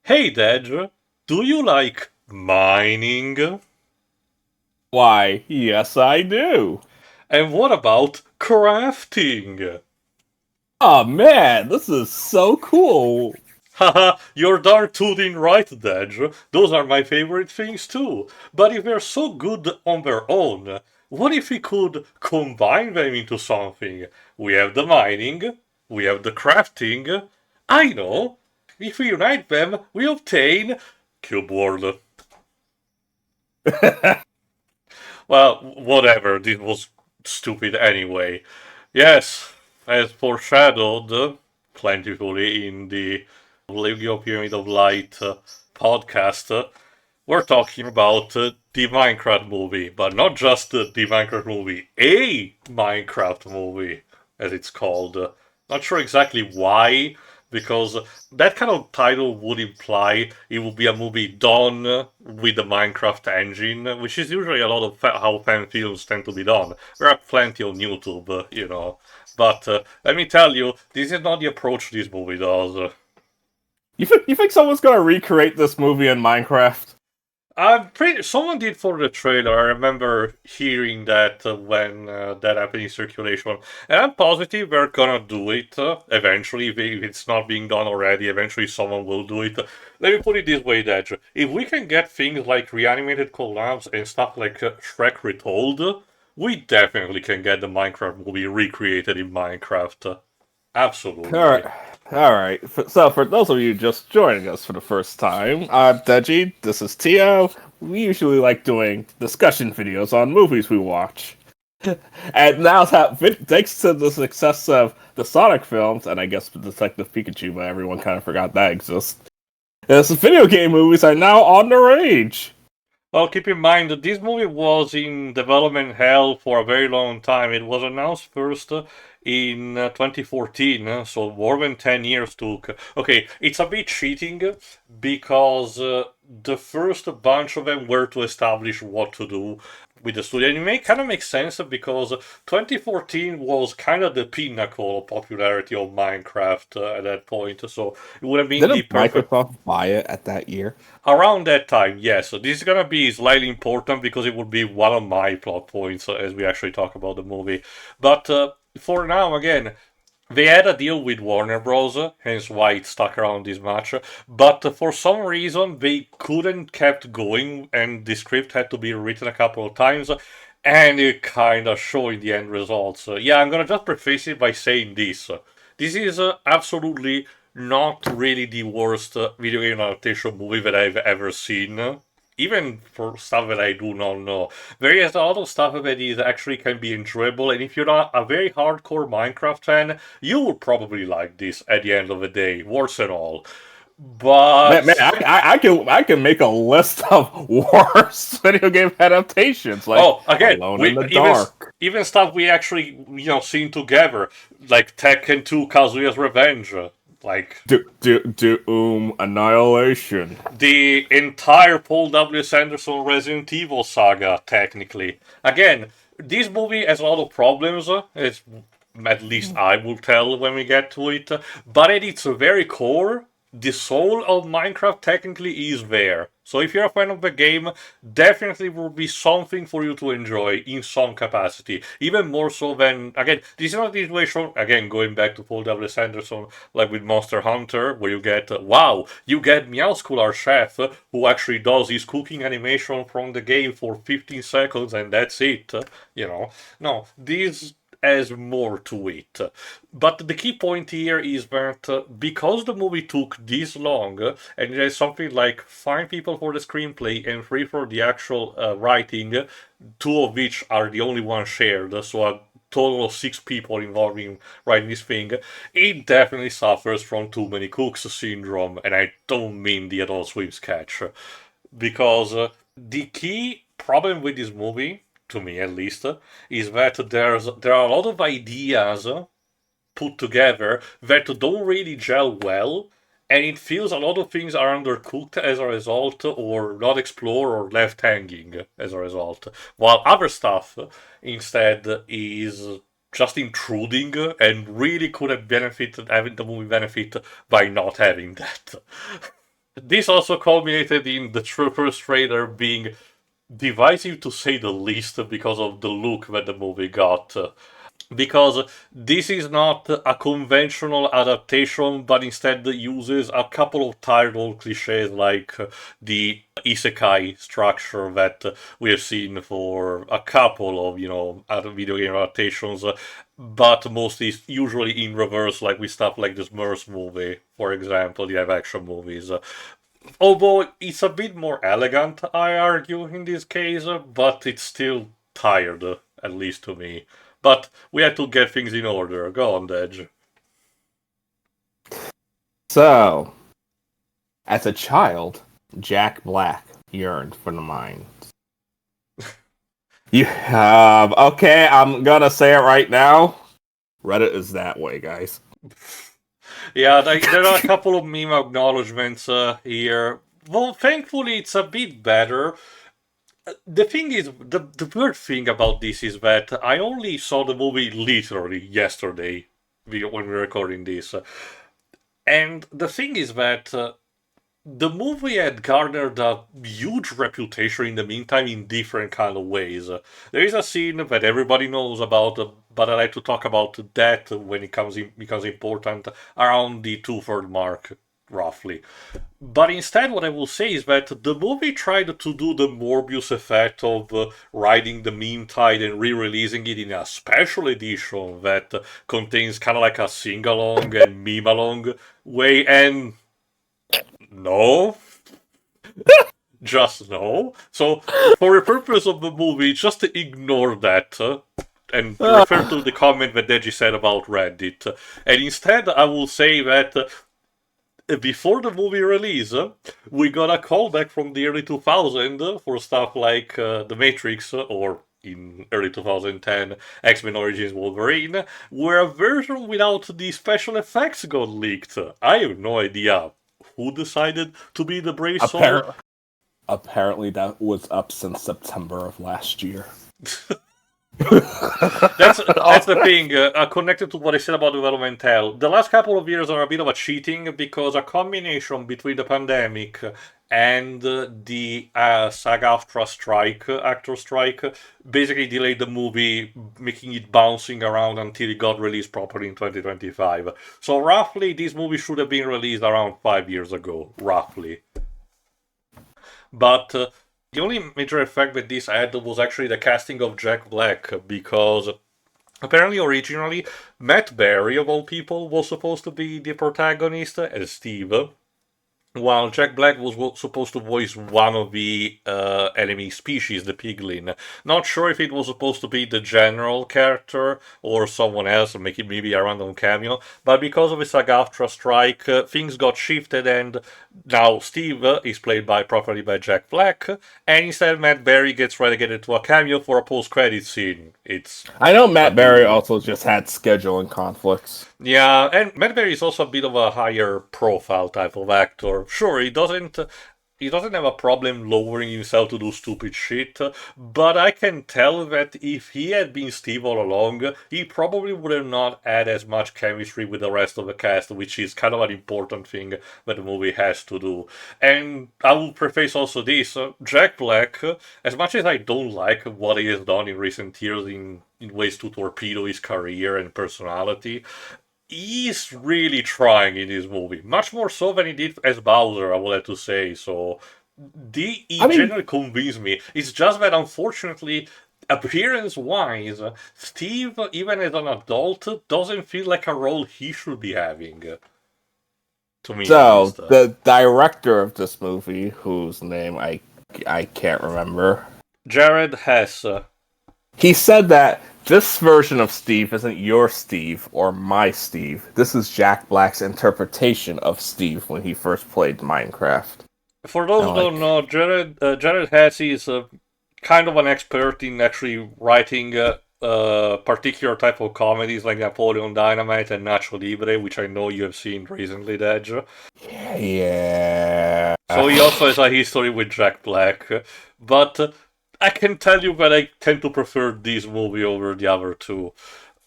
Hey Dad, do you like mining? Why, yes, I do. And what about crafting? Oh man, this is so cool. Haha, you're darn tooting right, Dad. Those are my favorite things too. But if they're so good on their own, what if we could combine them into something? We have the mining, we have the crafting. I know. If we unite them, we obtain Cube World. Well, whatever, this was stupid anyway. Yes, as foreshadowed plentifully in the Lego Pyramid of Light podcast, we're talking about the Minecraft movie, but not just the Minecraft movie, a Minecraft movie, as it's called. Not sure exactly why, because that kind of title would imply it would be a movie done with the Minecraft engine, which is usually a lot of how fan films tend to be done. There are plenty on YouTube, but let me tell you, this is not the approach this movie does. You think someone's gonna recreate this movie in Minecraft? I'm pretty. Someone did for the trailer. I remember hearing that when that happened in circulation, and I'm positive they're gonna do it eventually. If it's not being done already, eventually someone will do it. Let me put it this way, Dej. If we can get things like reanimated collabs and stuff like Shrek Retold, we definitely can get the Minecraft movie recreated in Minecraft. Alright, Absolutely. alright. So, for those of you just joining us for the first time, I'm Deji, this is Teo. We usually like doing discussion videos on movies we watch. And now, thanks to the success of the Sonic films, and I guess Detective Pikachu, but everyone kind of forgot that exists. Yes, video game movies are now on the rage. Well, keep in mind that this movie was in development hell for a very long time. It was announced first in 2014, so more than 10 years took. Okay, it's a bit cheating because the first bunch of them were to establish what to do with the studio. And it kind of makes sense because 2014 was kind of the pinnacle of popularity of Minecraft at that point, so it would have been the Didn't perfect. Microsoft buy it at that year? Around that time, yes. So this is gonna be slightly important because it would be one of my plot points as we actually talk about the movie. But for now, again, they had a deal with Warner Bros., hence why it stuck around this much. But for some reason, they couldn't kept going, and the script had to be written a couple of times, and it kind of showed the end results. Yeah, I'm gonna just preface it by saying this. This is absolutely not really the worst video game adaptation movie that I've ever seen. Even for stuff that I do not know. There is a lot of stuff that is actually can be enjoyable, and if you're not a very hardcore Minecraft fan, you will probably like this at the end of the day, worse and all. Man, But I can make a list of worst video game adaptations, like oh, again, Alone in we the Dark. even stuff we actually seen together, like Tekken 2 Kazuya's Revenge, like Doom Annihilation. the entire Paul W. Sanderson Resident Evil saga, technically. Again, this movie has a lot of problems, it's, at least I will tell when we get to it, but at its very core, the soul of Minecraft technically is there. So if you're a fan of the game, definitely will be something for you to enjoy in some capacity. Even more so than, again, this is not the situation, again, going back to Paul W. Sanderson, like with Monster Hunter, where you get, wow, you get Meowschool, our chef, who actually does his cooking animation from the game for 15 seconds and that's it. No, this has more to it. But the key point here is that because the movie took this long, and there's something like 5 people for the screenplay and 3 for the actual writing, 2 of which are the only ones shared, so a total of 6 people involved in writing this thing, it definitely suffers from too many cooks syndrome, and I don't mean the Adult Swim sketch. Because the key problem with this movie, to me at least, is that there are a lot of ideas put together that don't really gel well, and it feels a lot of things are undercooked as a result, or not explored, or left hanging as a result. While other stuff instead is just intruding and really could have benefited having the movie benefit by not having that. This also culminated in the Troopers trailer being divisive to say the least because of the look that the movie got. Because this is not a conventional adaptation, but instead uses a couple of tired old cliches like the isekai structure that we have seen for a couple of, other video game adaptations, but mostly usually in reverse, like with stuff like the Smurfs movie, for example, the live action movies. Although it's a bit more elegant, I argue, in this case, but it's still tired, at least to me. But we had to get things in order. Go on, Dej. So, as a child, Jack Black yearned for the mine. You have okay. I'm gonna say it right now. Reddit is that way, guys. Yeah, there are a couple of meme acknowledgements here. Well, thankfully, it's a bit better. The thing is, the weird thing about this is that I only saw the movie literally yesterday when we were recording this. And the thing is that the movie had garnered a huge reputation in the meantime in different kind of ways. There is a scene that everybody knows about, but I like to talk about that when becomes important around the two-third mark, roughly. But instead, what I will say is that the movie tried to do the Morbius effect of riding the meme tide and re-releasing it in a special edition that contains kind of like a sing-along and meme-along way, and no. Just no. So, for the purpose of the movie, just ignore that and refer to the comment that Deji said about Reddit. And instead, I will say that before the movie release, we got a callback from the early 2000s for stuff like The Matrix or in early 2010 X-Men Origins Wolverine, where a version without the special effects got leaked. I have no idea who decided to be the brave soul. Apparently, that was up since September of last year. That's the thing. Connected to what I said about development hell, the last couple of years are a bit of a cheating because a combination between the pandemic and the SAG-AFTRA actor strike, basically delayed the movie, making it bouncing around until it got released properly in 2025. So roughly, this movie should have been released around 5 years ago, roughly. But the only major effect that this had was actually the casting of Jack Black, because apparently originally Matt Berry, of all people, was supposed to be the protagonist as Steve, while Jack Black was supposed to voice one of the enemy species, the piglin. Not sure if it was supposed to be the general character or someone else, or make it maybe a random cameo, but because of the SAG-AFTRA strike, things got shifted, and now Steve is played properly by Jack Black, and instead Matt Berry gets relegated to a cameo for a post-credit scene. I know Matt Berry also just had scheduling conflicts. Yeah, and Matt Berry is also a bit of a higher profile type of actor. Sure, he doesn't have a problem lowering himself to do stupid shit, but I can tell that if he had been Steve all along, he probably would have not had as much chemistry with the rest of the cast, which is kind of an important thing that the movie has to do. And I will preface also this, Jack Black, as much as I don't like what he has done in recent years in ways to torpedo his career and personality, he's really trying in this movie, much more so than he did as Bowser, I would have to say. So he generally convinced me. It's just that unfortunately, appearance-wise, Steve, even as an adult, doesn't feel like a role he should be having. To me, so the director of this movie, whose name I can't remember, Jared Hess. He said that this version of Steve isn't your Steve or my Steve. This is Jack Black's interpretation of Steve when he first played Minecraft. For those who don't know, Jared Hess is kind of an expert in actually writing particular type of comedies like Napoleon Dynamite and Nacho Libre, which I know you have seen recently, Dej. Yeah. So he also has a history with Jack Black, but I can tell you that I tend to prefer this movie over the other two.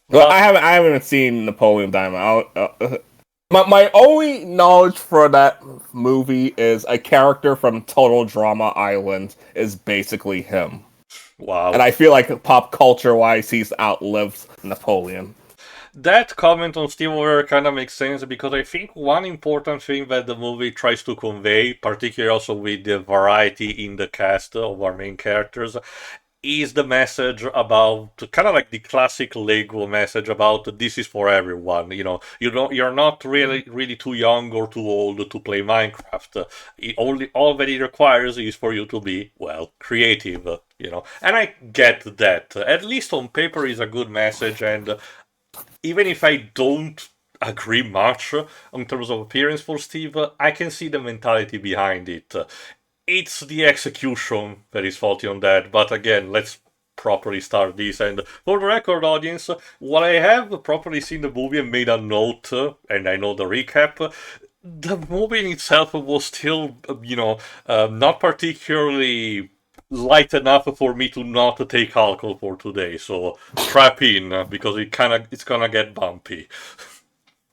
Well, I haven't seen Napoleon Dynamite. My only knowledge for that movie is a character from Total Drama Island is basically him. And Wow. I feel like pop culture wise, he's outlived Napoleon. That comment on Steve Weir kind of makes sense because I think one important thing that the movie tries to convey, particularly also with the variety in the cast of our main characters, is the message about kind of like the classic Lego message about this is for everyone. You're not really too young or too old to play Minecraft. All that it requires is for you to be well creative. And I get that. At least on paper is a good message, and even if I don't agree much in terms of appearance for Steve, I can see the mentality behind it. It's the execution that is faulty on that, but again, let's properly start this. And for the record, audience, while I have properly seen the movie and made a note, and I know the recap, the movie in itself was still, not particularly light enough for me to not take alcohol for today. So strap in because it's gonna get bumpy.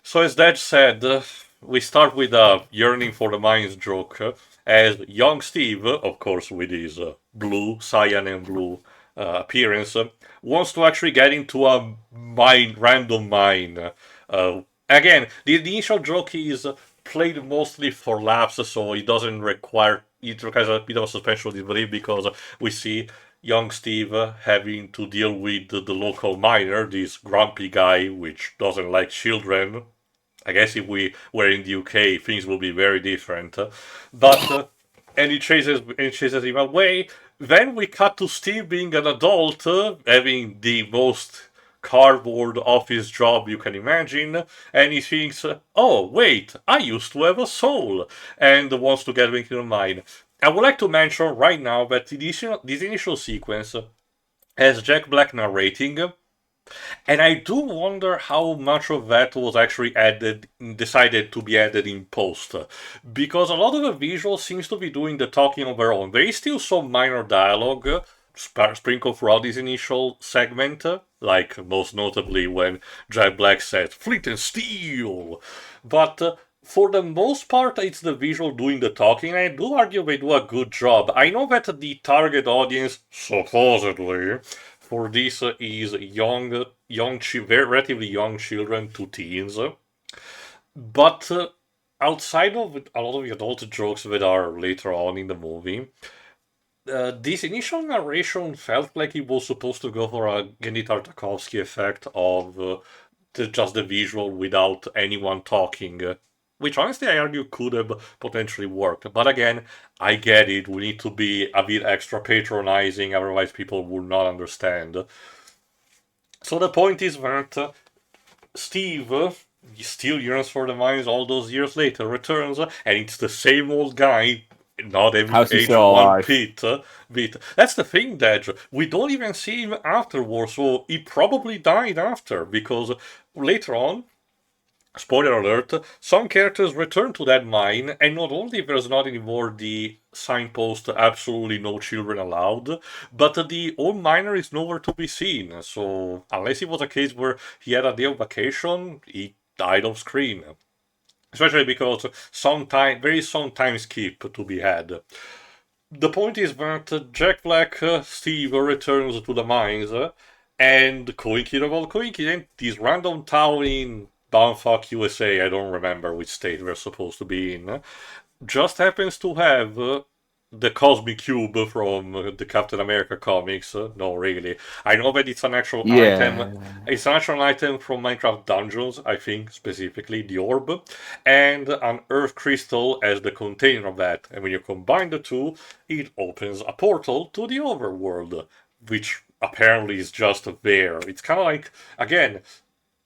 So as that said, we start with a yearning for the mines joke, as young Steve, of course with his blue, cyan and blue appearance, wants to actually get into a random mine. Again, the initial joke is played mostly for laughs, so it doesn't require, it requires a bit of a suspension of disbelief because we see young Steve having to deal with the local miner, this grumpy guy which doesn't like children. I guess if we were in the UK, things would be very different. But and he chases him away. Then we cut to Steve being an adult, having the most cardboard office job you can imagine, and he thinks, "Oh wait, I used to have a soul," and wants to get into the mine. I would like to mention right now that this initial sequence has Jack Black narrating, and I do wonder how much of that was actually decided to be added in post, because a lot of the visual seems to be doing the talking on their own. There is still some minor dialogue sprinkled throughout this initial segment, like most notably when Jack Black says "Flint and Steel," but. For the most part, it's the visual doing the talking. I do argue they do a good job. I know that the target audience, supposedly, for this is very relatively young children to teens. But outside of a lot of the adult jokes that are later on in the movie, this initial narration felt like it was supposed to go for a Gendy Tartakovsky effect of just the visual without anyone talking. Which honestly I argue could have potentially worked. But again, I get it. We need to be a bit extra patronizing, otherwise people will not understand. So the point is that Steve still yearns for the mines all those years later, returns, and it's the same old guy, not having How's he aged still one alive? bit. That's the thing, Dej. We don't even see him afterwards, so he probably died after, because later on, spoiler alert, some characters return to that mine, and not only there's not anymore the signpost absolutely no children allowed, but the old miner is nowhere to be seen. So, unless it was a case where he had a day of vacation, he died off screen. Especially because there is some time skip to be had. The point is that Jack Black, Steve returns to the mines, and coincident, this random town in Bumfuck, USA, I don't remember which state we're supposed to be in, just happens to have the Cosmic Cube from the Captain America comics. No, really. I know that it's an actual item. Yeah. It's an actual item from Minecraft Dungeons, I think, specifically, the orb, and an Earth Crystal as the container of that. And when you combine the two, it opens a portal to the overworld, which apparently is just there. It's kind of like, again,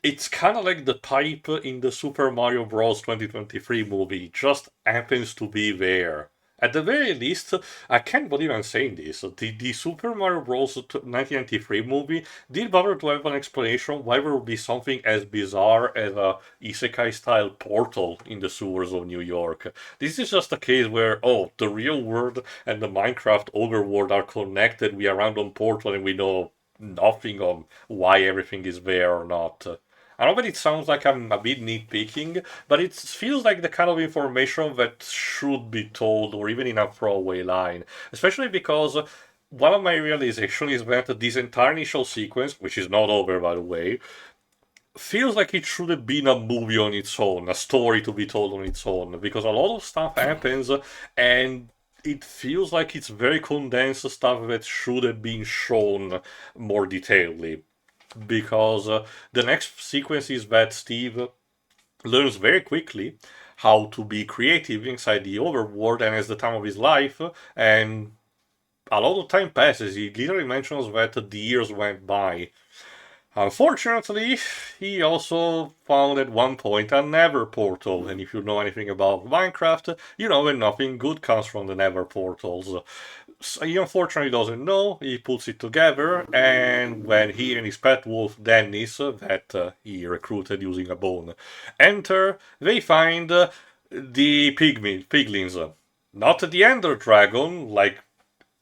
it's kind of like the pipe in the Super Mario Bros. 2023 movie, it just happens to be there. At the very least, I can't believe I'm saying this. The Super Mario Bros. 1993 movie did bother to have an explanation why there would be something as bizarre as a isekai style portal in the sewers of New York. This is just a case where, oh, the real world and the Minecraft overworld are connected via a random portal and we know nothing on why everything is there or not. I know that it sounds like I'm a bit nitpicking, but it feels like the kind of information that should be told, or even in a throwaway line. Especially because one of my realizations is that this entire initial sequence, which is not over by the way, feels like it should have been a movie on its own, a story to be told on its own, because a lot of stuff happens and it feels like it's very condensed stuff that should have been shown more detailedly. Because the next sequence is that Steve learns very quickly how to be creative inside the overworld and has the time of his life, and a lot of time passes. He literally mentions that the years went by. Unfortunately, he also found at one point a Nether portal, and if you know anything about Minecraft, you know that nothing good comes from the Nether portals. So he unfortunately doesn't know, he puts it together, and when he and his pet wolf Dennis, that he recruited using a bone, enter, they find the piglins. Not the Ender Dragon, like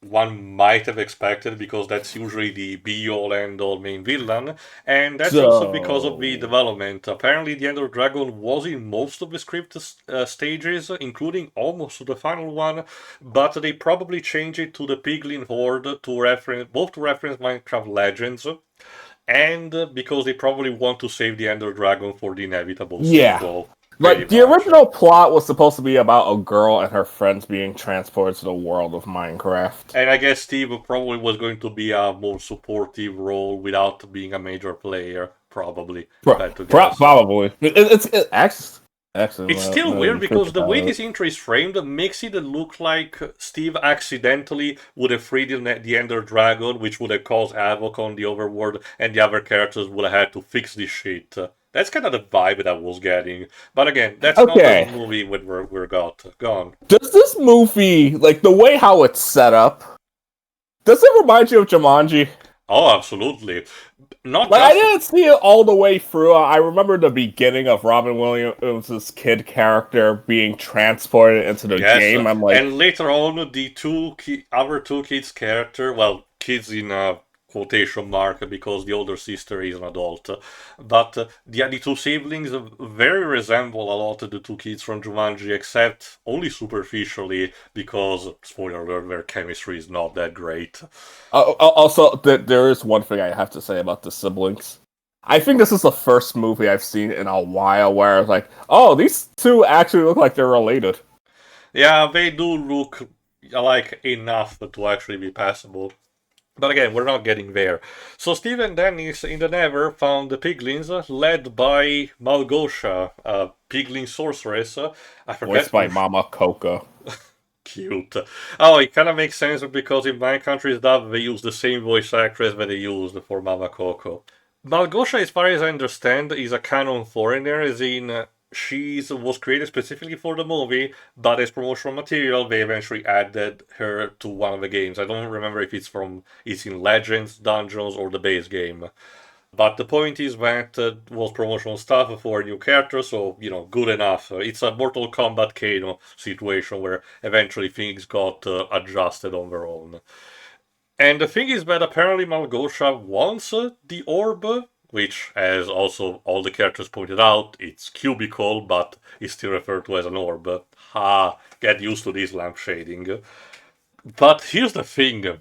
one might have expected, because that's usually the be-all end-all main villain, and that's also because of the So, development. Apparently, the Ender Dragon was in most of the script stages, including almost to the final one, but they probably changed it to the Piglin Horde to reference both to reference Minecraft Legends, and because they probably want to save the Ender Dragon for the inevitable yeah. sequel. Pretty Like, the much. original plot was supposed to be about a girl and her friends being transported to the world of Minecraft. And I guess Steve probably was going to be a more supportive role without being a major player, probably, if I had to guess. Probably. Actually, It's still now that weird you think because the way about it. this intro is framed makes it look like Steve accidentally would have freed the Ender Dragon, which would have caused havoc on the overworld, and the other characters would have had to fix this shit. That's kind of the vibe that I was getting. But again, that's not the Okay. movie we're got gone. Does this movie, like the way how it's set up, does it remind you of Jumanji? Oh, absolutely. Not Like, I just didn't see it all the way through. I remember the beginning of Robin Williams' kid character being transported into the yes, game. I'm like, and later on, the other two kids' character, well, kids in quotation mark because the older sister is an adult, but the two siblings very resemble a lot of the two kids from Jumanji, except only superficially because, spoiler alert, their chemistry is not that great. also, there is one thing I have to say about the siblings. I think this is the first movie I've seen in a while where I was like, oh, these two actually look like they're related. Yeah, they do look like enough to actually be passable. But again, we're not getting there. So Steve and Dennis in the Never found the piglins, led by Malgosha, a piglin sorceress. I forget Voiced by who. Mama Coca. Cute. Oh, it kind of makes sense because in my country's dub they use the same voice actress that they used for Mama Coco. Malgosha, as far as I understand, is a canon foreigner, as in she was created specifically for the movie, but as promotional material, they eventually added her to one of the games. I don't remember if it's in Legends, Dungeons, or the base game. But the point is that was promotional stuff for a new character, so good enough. It's a Mortal Kombat Kano situation where eventually things got adjusted on their own. And the thing is that apparently Malgosha wants the orb, which, as also all the characters pointed out, it's cubical, but is still referred to as an orb. Ha! Get used to this lamp shading. But here's the thing.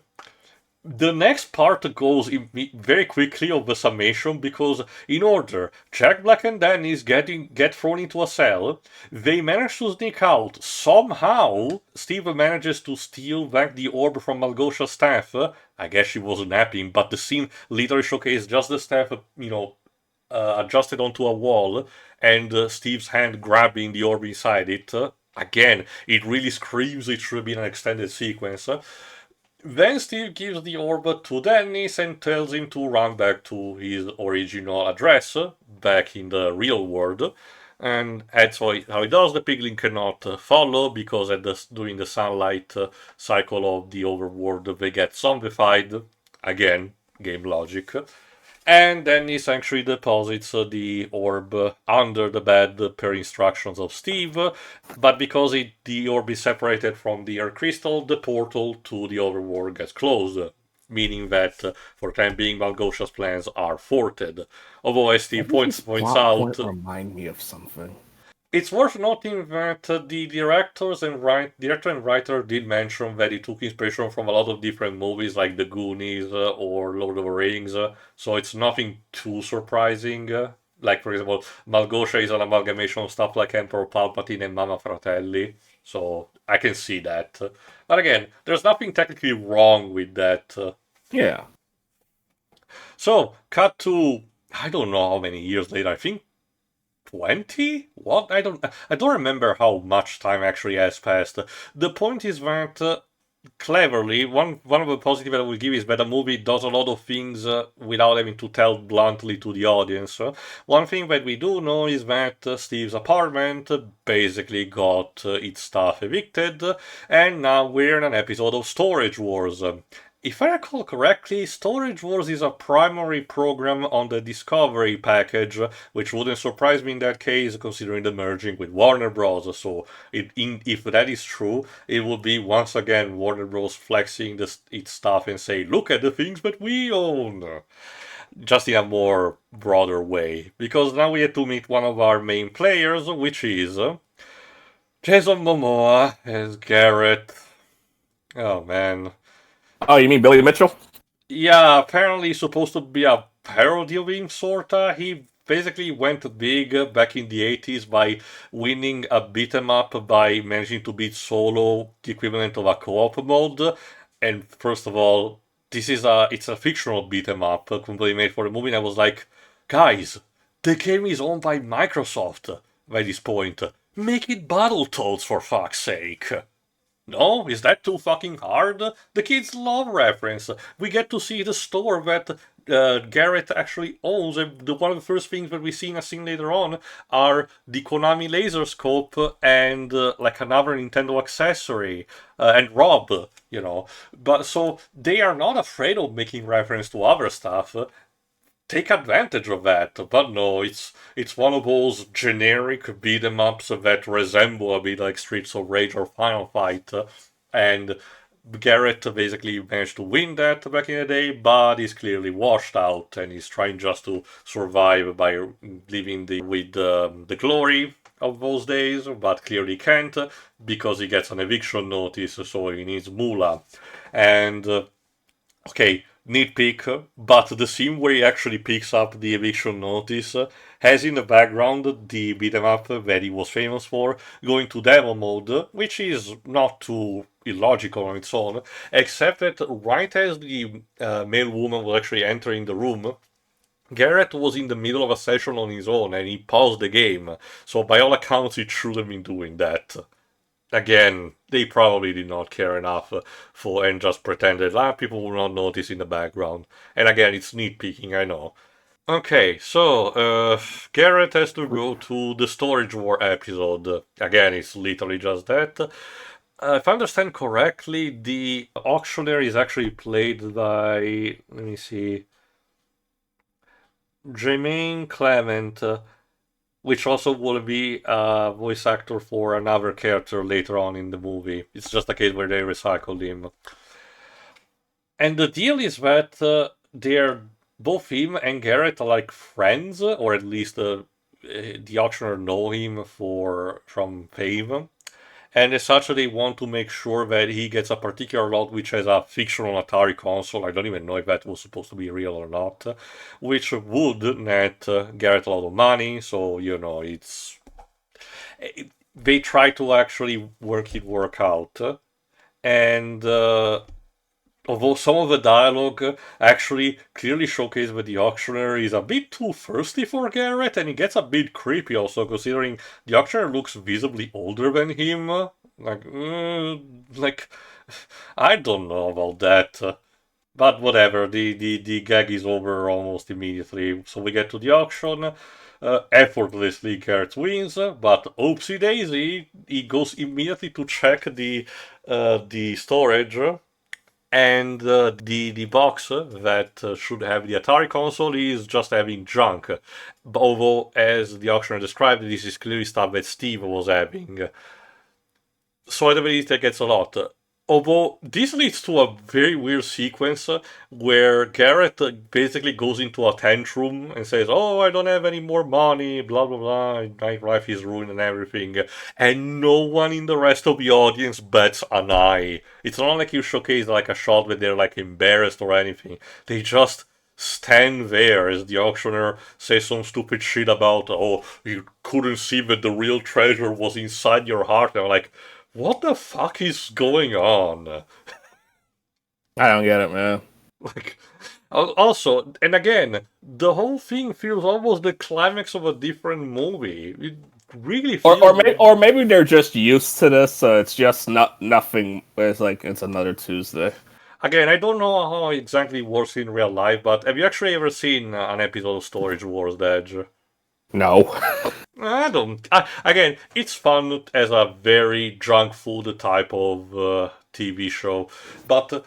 The next part goes very quickly of the summation because in order Jack Black and Dennis get thrown into a cell, they manage to sneak out. Somehow, Steve manages to steal back the orb from Malgosha's staff. I guess she was napping, but the scene literally showcases just the staff, adjusted onto a wall, and Steve's hand grabbing the orb inside it. Again, it really screams it should have been an extended sequence. Then Steve gives the orb to Dennis and tells him to run back to his original address, back in the real world. And that's how he does. The piglin cannot follow because during the sunlight cycle of the overworld they get zombified. Again, game logic. And Dennis actually deposits the orb under the bed per instructions of Steve, but because the orb is separated from the air crystal, the portal to the overworld gets closed. meaning that for the time being, Malgosha's plans are thwarted. Although, as Steve points Plot out, point remind me of something. it's worth noting that the director and writer did mention that he took inspiration from a lot of different movies like The Goonies or Lord of the Rings, so it's nothing too surprising. Like, for example, Malgosha is an amalgamation of stuff like Emperor Palpatine and Mama Fratelli, so I can see that. But again, there's nothing technically wrong with that. Yeah. So, cut to, I don't know how many years later, I think 20? What? I don't remember how much time actually has passed. The point is that cleverly, one of the positives that I will give is that the movie does a lot of things without having to tell bluntly to the audience. One thing that we do know is that Steve's apartment basically got its staff evicted, and now we're in an episode of Storage Wars. If I recall correctly, Storage Wars is a primary program on the Discovery package, which wouldn't surprise me in that case, considering the merging with Warner Bros. So, if that is true, it would be once again Warner Bros. Flexing its stuff and say, "Look at the things that we own," just in a more broader way. Because now we have to meet one of our main players, which is Jason Momoa as Garrett. Oh man. Oh, you mean Billy Mitchell? Yeah, apparently it's supposed to be a parody of him, sorta. He basically went big back in the 80s by winning a beat 'em up by managing to beat Solo, the equivalent of a co-op mode. And first of all, it's a fictional beat 'em up completely made for the movie. And I was like, guys, the game is owned by Microsoft by this point. Make it Battletoads for fuck's sake. No? Is that too fucking hard? The kids love reference. We get to see the store that Garrett actually owns. And one of the first things that we see in a scene later on are the Konami laser scope and like another Nintendo accessory and Rob, you know. But so they are not afraid of making reference to other stuff. Take advantage of that. But no, it's one of those generic beat 'em ups that resemble a bit like Streets of Rage or Final Fight, and Garrett basically managed to win that back in the day, but he's clearly washed out and he's trying just to survive by living with the glory of those days, but clearly can't because he gets an eviction notice, so he needs moolah. And okay, nitpick, but the scene where he actually picks up the eviction notice has in the background the beat 'em up that he was famous for, going to demo mode, which is not too illogical on its own, except that right as the male woman was actually entering the room, Garrett was in the middle of a session on his own and he paused the game, so by all accounts he should have been doing that. Again, they probably did not care enough for and just pretended people will not notice in the background. And again, it's nitpicking, I know. Okay, so Garrett has to go to the Storage War episode. Again, it's literally just that. If I understand correctly, the auctioneer is actually played by, let me see, Jermaine Clement, which also will be a voice actor for another character later on in the movie. It's just a case where they recycled him. And the deal is that they're both him and Garrett are like friends, or at least the auctioneer know him from fame. And as such, they want to make sure that he gets a particular lot which has a fictional Atari console. I don't even know if that was supposed to be real or not. Which would net Garrett a lot of money. So, they try to actually work out. And although some of the dialogue actually clearly showcases that the auctioneer is a bit too thirsty for Garrett, and it gets a bit creepy also, considering the auctioneer looks visibly older than him. Like, I don't know about that. But whatever, the gag is over almost immediately. So we get to the auction. Effortlessly, Garrett wins, but oopsie daisy, he goes immediately to check the storage, and the box that should have the Atari console is just having junk. Although, as the auctioneer described, this is clearly stuff that Steve was having. So at the least that gets a lot. Although this leads to a very weird sequence where Garrett basically goes into a tantrum and says, "Oh, I don't have any more money, blah blah blah, my life is ruined and everything," and no one in the rest of the audience bats an eye. It's not like you showcase like a shot where they're like embarrassed or anything. They just stand there as the auctioneer says some stupid shit about, "Oh, you couldn't see that the real treasure was inside your heart." And I'm like, what the fuck is going on? I don't get it, man. Like, also, and again, the whole thing feels almost the climax of a different movie. It really feels. Or maybe they're just used to this, so it's just nothing. It's like it's another Tuesday. Again, I don't know how it exactly works in real life, but have you actually ever seen an episode of Storage Wars, Dej? No. I don't. Again, it's fun as a very drunk food type of TV show, but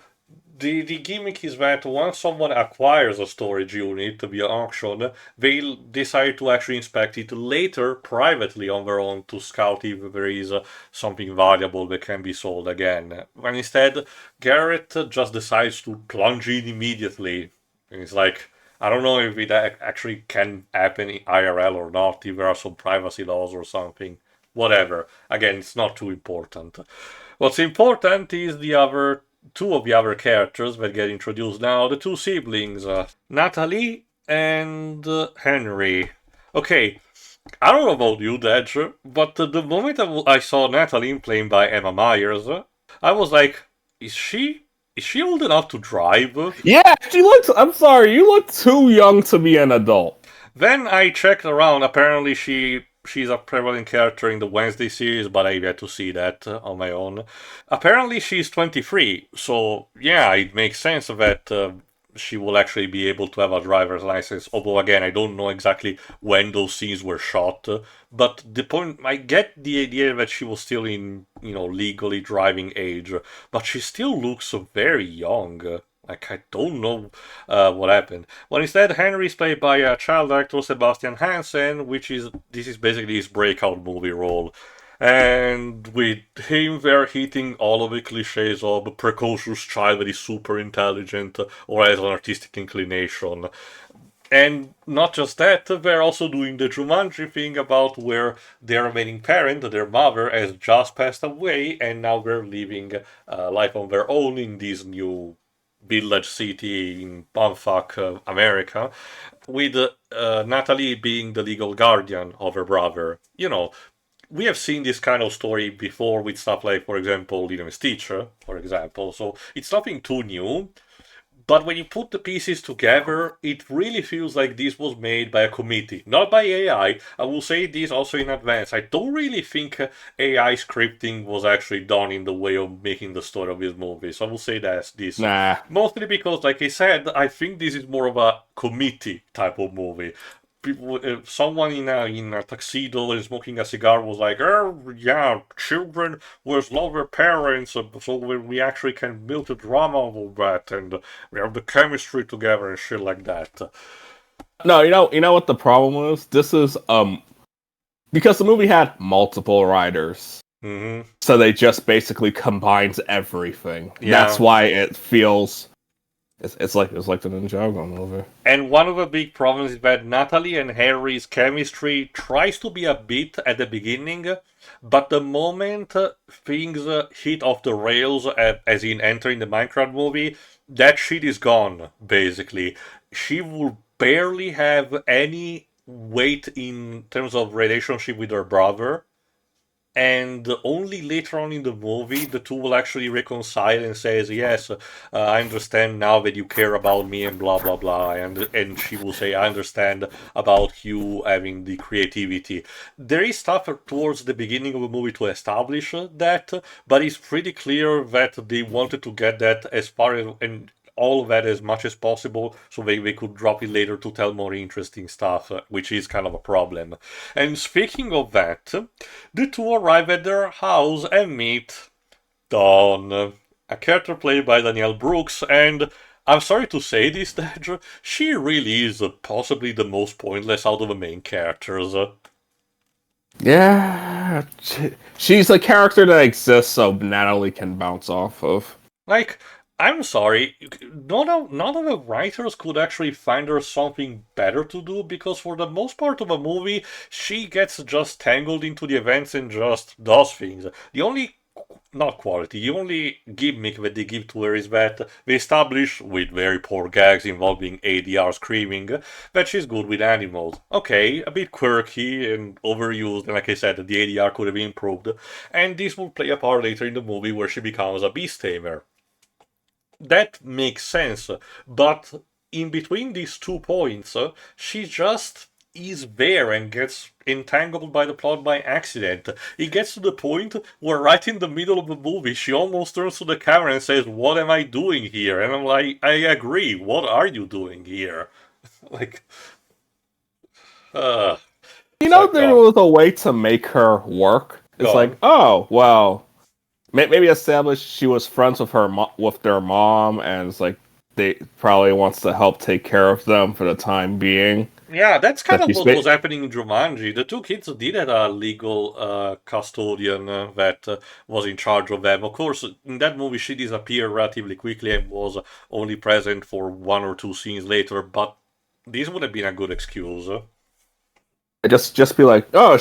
the gimmick is that once someone acquires a storage unit via auction, they'll decide to actually inspect it later privately on their own to scout if there is something valuable that can be sold again. When instead, Garrett just decides to plunge in immediately. And it's like, I don't know if it actually can happen in IRL or not, if there are some privacy laws or something. Whatever. Again, it's not too important. What's important is the other two of the other characters that get introduced now, the two siblings, Natalie and Henry. Okay, I don't know about you, Dej, but the moment I saw Natalie played by Emma Myers, I was like, is she old enough to drive? Yeah, she looks. I'm sorry, you look too young to be an adult. Then I checked around. Apparently, she's a prevalent character in the Wednesday series, but I've yet to see that on my own. Apparently, she's 23, so yeah, it makes sense that she will actually be able to have a driver's license. Although, again, I don't know exactly when those scenes were shot. But the point, I get the idea that she was still in, legally driving age, but she still looks very young. Like, I don't know what happened. Well, instead, Henry is played by child actor Sebastian Hansen, this is basically his breakout movie role. And with him, they're hitting all of the cliches of a precocious child that is super intelligent or has an artistic inclination. And not just that, they're also doing the Jumanji thing about where their remaining parent, their mother, has just passed away, and now they're living life on their own in this new village city in bumfuck America, with Natalie being the legal guardian of her brother. We have seen this kind of story before with stuff like, for example, Lilo and Stitch, for example, so it's nothing too new. But when you put the pieces together, it really feels like this was made by a committee, not by AI. I will say this also in advance. I don't really think AI scripting was actually done in the way of making the story of this movie. So I will say that's this. Nah. Mostly because, like I said, I think this is more of a committee type of movie. Someone in a tuxedo and smoking a cigar was like, "Oh yeah, children will love their parents, so we actually can build a drama of that, and we have the chemistry together and shit like that." No, you know what the problem was? This is because the movie had multiple writers. Mm-hmm. So they just basically combines everything. Yeah. That's why it feels it's like the Ninjago movie. And one of the big problems is that Natalie and Harry's chemistry tries to be a bit at the beginning, but the moment things hit off the rails, as in entering the Minecraft movie, that shit is gone, basically. She will barely have any weight in terms of relationship with her brother. And only later on in the movie, the two will actually reconcile and says, "Yes, I understand now that you care about me," and blah blah blah. And she will say, "I understand about you having the creativity." There is stuff towards the beginning of the movie to establish that, but it's pretty clear that they wanted to get that as far as and all of that as much as possible so they could drop it later to tell more interesting stuff, which is kind of a problem. And speaking of that, the two arrive at their house and meet Dawn, a character played by Danielle Brooks, and I'm sorry to say this, Dad, she really is possibly the most pointless out of the main characters. Yeah, she's a character that exists, so Natalie can bounce off of. Like, I'm sorry, none of the writers could actually find her something better to do because for the most part of a movie, she gets just tangled into the events and just does things. The only not quality. The only gimmick that they give to her is that they establish, with very poor gags involving ADR screaming, that she's good with animals. Okay, a bit quirky and overused, and like I said, the ADR could have been improved. And this will play a part later in the movie where she becomes a beast tamer. That makes sense, but in between these 2 points, she just is there and gets entangled by the plot by accident. It gets to the point where right in the middle of the movie she almost turns to the camera and says, "What am I doing here?" And I'm like, I agree, what are you doing here? Like, uh it's like, There oh was a way to make her work. It's like, god. oh well, maybe establish she was friends with with their mom, and it's like they probably wants to help take care of them for the time being. Yeah, that's kind That of she's what was happening in Jumanji. The two kids did have a legal custodian that was in charge of them. Of course, in that movie, she disappeared relatively quickly and was only present for 1 or 2 scenes later, but this would have been a good excuse. just be like, oh,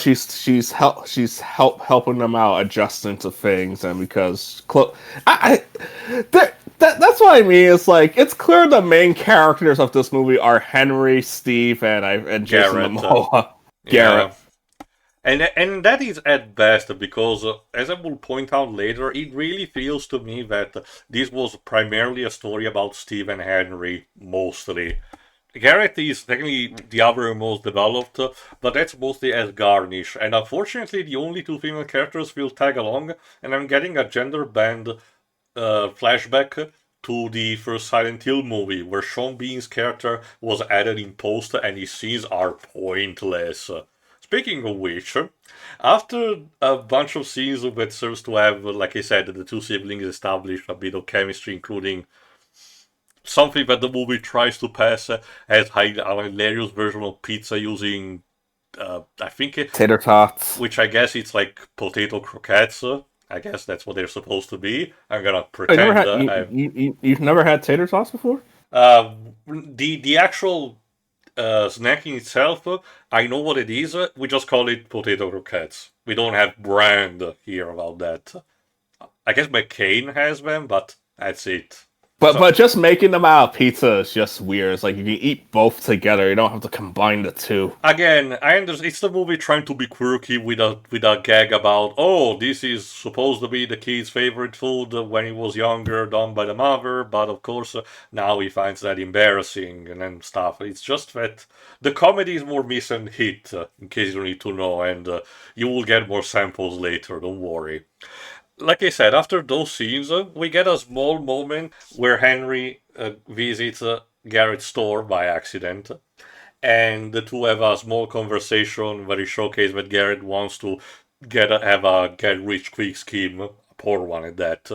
helping them out, adjusting to things, and because that's what I mean. It's like it's clear the main characters of this movie are Henry, Steve, and Jason Garrett. Momoa, Yeah. Garrett. And that is at best because, as I will point out later, it really feels to me that this was primarily a story about Steve and Henry, mostly. Garrett is technically the other most developed, but that's mostly as garnish. And unfortunately, the only two female characters will tag along, and I'm getting a gender band flashback to the first Silent Hill movie, where Sean Bean's character was added in post, and his scenes are pointless. Speaking of which, after a bunch of scenes that serves to have, like I said, the two siblings establish a bit of chemistry, including something that the movie tries to pass as a hilarious version of pizza using, I think, Tater tots. which I guess it's like potato croquettes. I guess that's what they're supposed to be. I'm gonna I never pretend had you've never had tater tots before? the actual snacking itself. I know what it is. We just call it potato croquettes. We don't have brand here about that. I guess McCain has them, but that's it. So But just making them out of pizza is just weird. It's like you can eat both together. You don't have to combine the two. again, I understand it's the movie trying to be quirky with a gag about, oh, this is supposed to be the kid's favorite food when he was younger, done by the mother, but of course now he finds that embarrassing and then stuff. It's just that the comedy is more miss and hit, in case you need to know, and you will get more samples later. Don't worry. Like I said, after those scenes, we get a small moment where Henry visits Garrett's store by accident, and the two have a small conversation where he showcases that Garrett wants to have a get rich quick scheme, a poor one at that.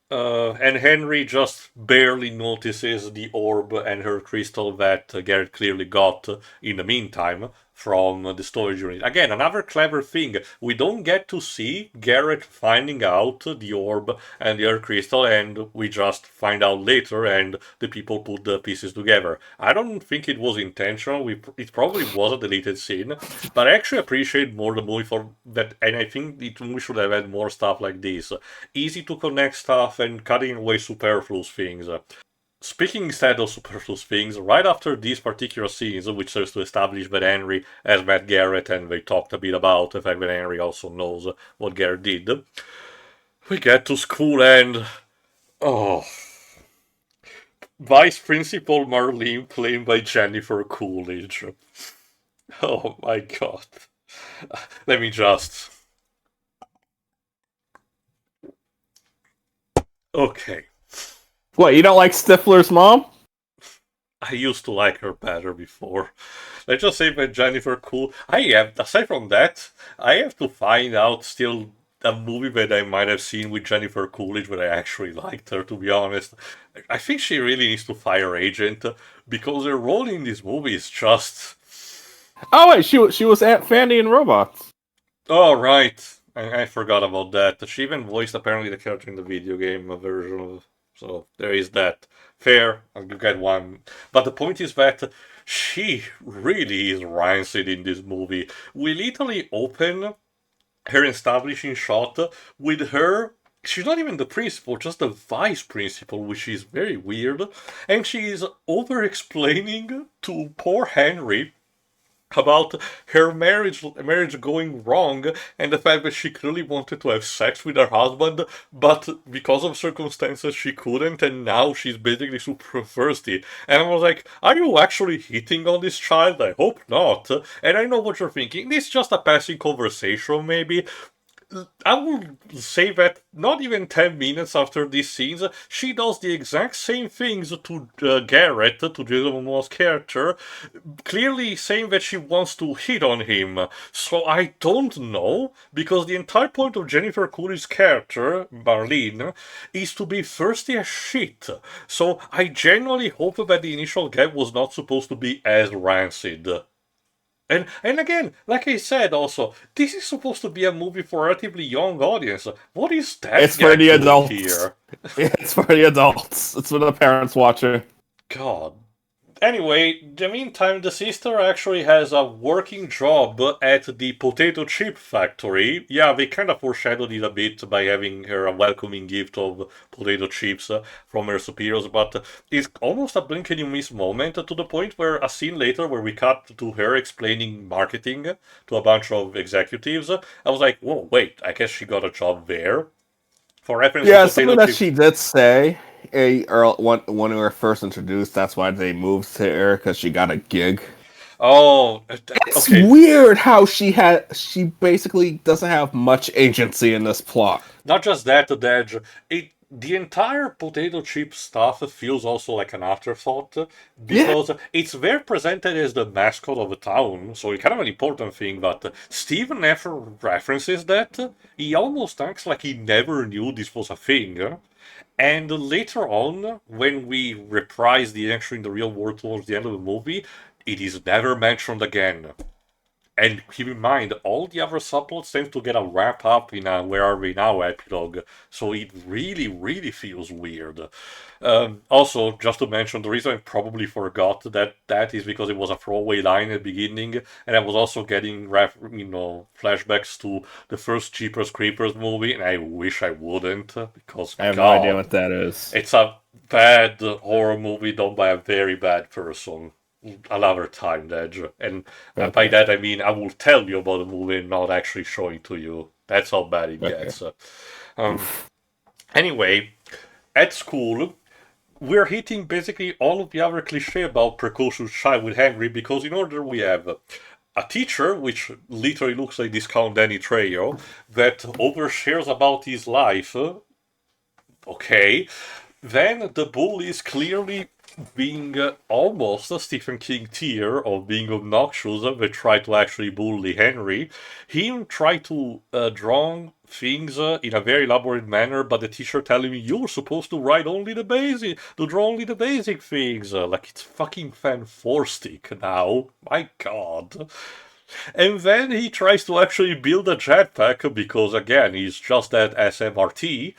And Henry just barely notices the orb and her crystal that Garrett clearly got in the meantime from the storage unit. Again, another clever thing. We don't get to see Garrett finding out the orb and the earth crystal, and we just find out later, and the people put the pieces together. I don't think it was intentional. It probably was a deleted scene, but I actually appreciate more the movie for that, and I think the movie should have had more stuff like this. Easy to connect stuff and cutting away superfluous things. Speaking instead of superfluous things, right after these particular scenes, which serves to establish that Henry has met Garrett and they talked a bit about the fact that Henry also knows what Garrett did, we get to school and. Oh. Vice Principal Marlene played by Jennifer Coolidge. Oh my god. Let me just. Okay. What, you don't like Stifler's mom? I used to like her better before. Let's just say that Jennifer Cool. Aside from that, I have to find out still a movie that I might have seen with Jennifer Coolidge where I actually liked her, to be honest. I think she really needs to fire Agent because her role in this movie is just. Oh wait, she was Aunt Fanny in Robots. Oh, right. I forgot about that. She even voiced apparently the character in the video game version of. So there is that. Fair, you get one. But the point is that she really is rancid in this movie. We literally open her establishing shot with her. She's not even the principal, just the vice principal, which is very weird. And she is over explaining to poor Henry about her marriage going wrong and the fact that she clearly wanted to have sex with her husband, but because of circumstances she couldn't, and now she's basically super thirsty. And I was like, are you actually hitting on this child? I hope not. And I know what you're thinking. This is just a passing conversation, maybe. I will say that not even 10 minutes after these scenes, she does the exact same things to Garrett, to Jason Momoa's character, clearly saying that she wants to hit on him. So I don't know, because the entire point of Jennifer Coolidge's character, Marlene, is to be thirsty as shit. So I genuinely hope that the initial gag was not supposed to be as rancid. And again, like I said, also this is supposed to be a movie for a relatively young audience. What is that It's for gag the doing adults. here? It's for the adults. It's for the parents watching. God. Anyway, the meantime, the sister actually has a working job at the potato chip factory. Yeah, they kind of foreshadowed it a bit by having her a welcoming gift of potato chips from her superiors, but it's almost a blink and you miss moment to the point where a scene later where we cut to her explaining marketing to a bunch of executives, I was like, whoa, wait, I guess she got a job there. For reference, the Yeah, potato something that chip. she did say. When we were first introduced, that's why they moved to her because she got a gig. Oh, It's okay. weird how she basically doesn't have much agency in this plot. Not just that, Dej, the entire potato chip stuff feels also like an afterthought Yeah, because it's very presented as the mascot of the town, so it's kind of an important thing. But Steve never references that. He almost acts like he never knew this was a thing. And later on, when we reprise the action in the real world towards the end of the movie, it is never mentioned again. And keep in mind, all the other subplots tend to get a wrap up in a Where Are We Now epilogue, so it really, really feels weird. Also, just to mention, the reason I probably forgot that is because it was a throwaway line at the beginning, and I was also getting flashbacks to the first Jeepers Creepers movie, and I wish I wouldn't, because I have no idea God, what that is. it's a bad horror movie done by a very bad person another time, Dej. And by Okay, that I mean I will tell you about the movie and not actually showing to you. That's how bad it okay. gets. Um, Oof. anyway, at school, we're hitting basically all of the other cliche about precocious child with Henry because in order we have a teacher, which literally looks like Discount Danny Trejo, that overshares about his life. Okay, then the bull is clearly being almost a Stephen King tier of being obnoxious. They try to actually bully Henry. He tried to draw things in a very elaborate manner, but the teacher telling me you're supposed to write only the basic, to draw only the basic things. Like it's fucking fan stick now. My God. And then he tries to actually build a jetpack because again he's just that SMRT.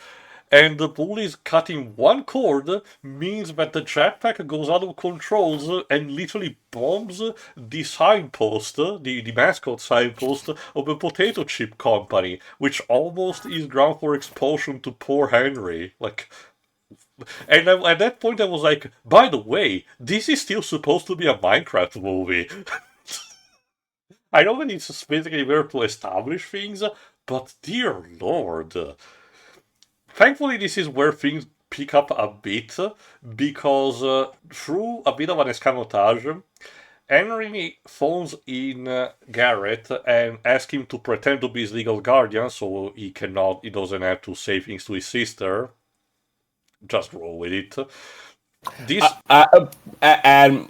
And the bullies cutting one cord means that the jetpack goes out of control and literally bombs the signpost, the mascot signpost of a potato chip company, which almost is ground for expulsion to poor Henry. At that point I was like, by the way, this is still supposed to be a Minecraft movie. I know that it's basically there to establish things, but dear lord. Thankfully, this is where things pick up a bit because through a bit of an escamotage, Henry phones in Garrett and asks him to pretend to be his legal guardian so he doesn't have to say things to his sister. Just roll with it. This And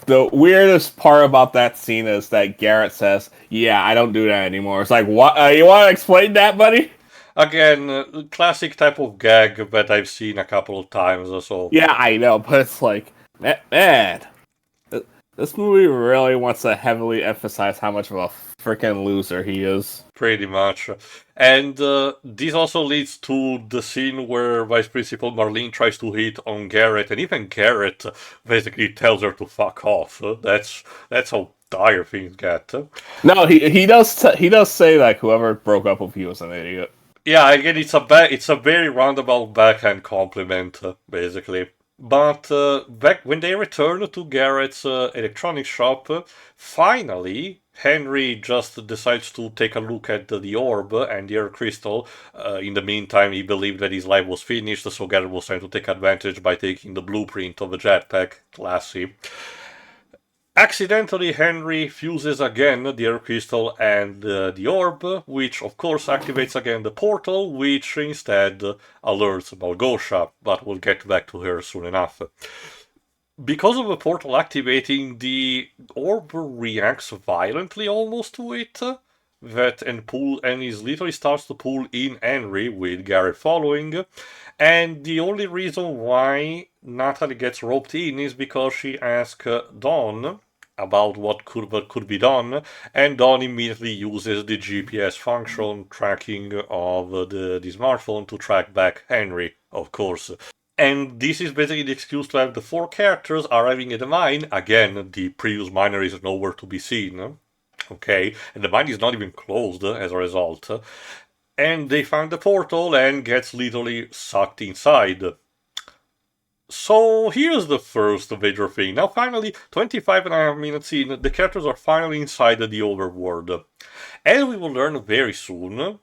the weirdest part about that scene is that Garrett says, "Yeah, I don't do that anymore." It's like, what? You want to explain that, buddy? again, classic type of gag that I've seen a couple of times. So Yeah, I know, but it's like, man, this movie really wants to heavily emphasize how much of a freaking loser he is. Pretty much. And this also leads to the scene where Vice Principal Marlene tries to hit on Garrett, and even Garrett basically tells her to fuck off. That's how dire things get. No, he does say like whoever broke up with you was an idiot. Yeah, again, it's a very roundabout backhand compliment, basically. But back when they return to Garrett's electronics shop, finally Henry just decides to take a look at the orb and the air crystal. In the meantime, he believed that his life was finished, so Garrett was trying to take advantage by taking the blueprint of the jetpack. Classy. Accidentally, Henry fuses again the air crystal and the orb, which of course activates again the portal, which instead alerts Malgosha, but we'll get back to her soon enough. Because of the portal activating, the orb reacts violently almost to it, and he literally starts to pull in Henry, with Garrett following. And the only reason why Natalie gets roped in is because she asks Dawn about what could be done, and Dawn immediately uses the GPS function tracking of the smartphone to track back Henry, of course. And this is basically the excuse to have the four characters arriving at the mine. Again, the previous miner is nowhere to be seen. Okay, and the mine is not even closed as a result. And they find the portal and gets literally sucked inside. So here's the first major thing. Now finally, 25.5 minutes in, the characters are finally inside the overworld. As we will learn very soon,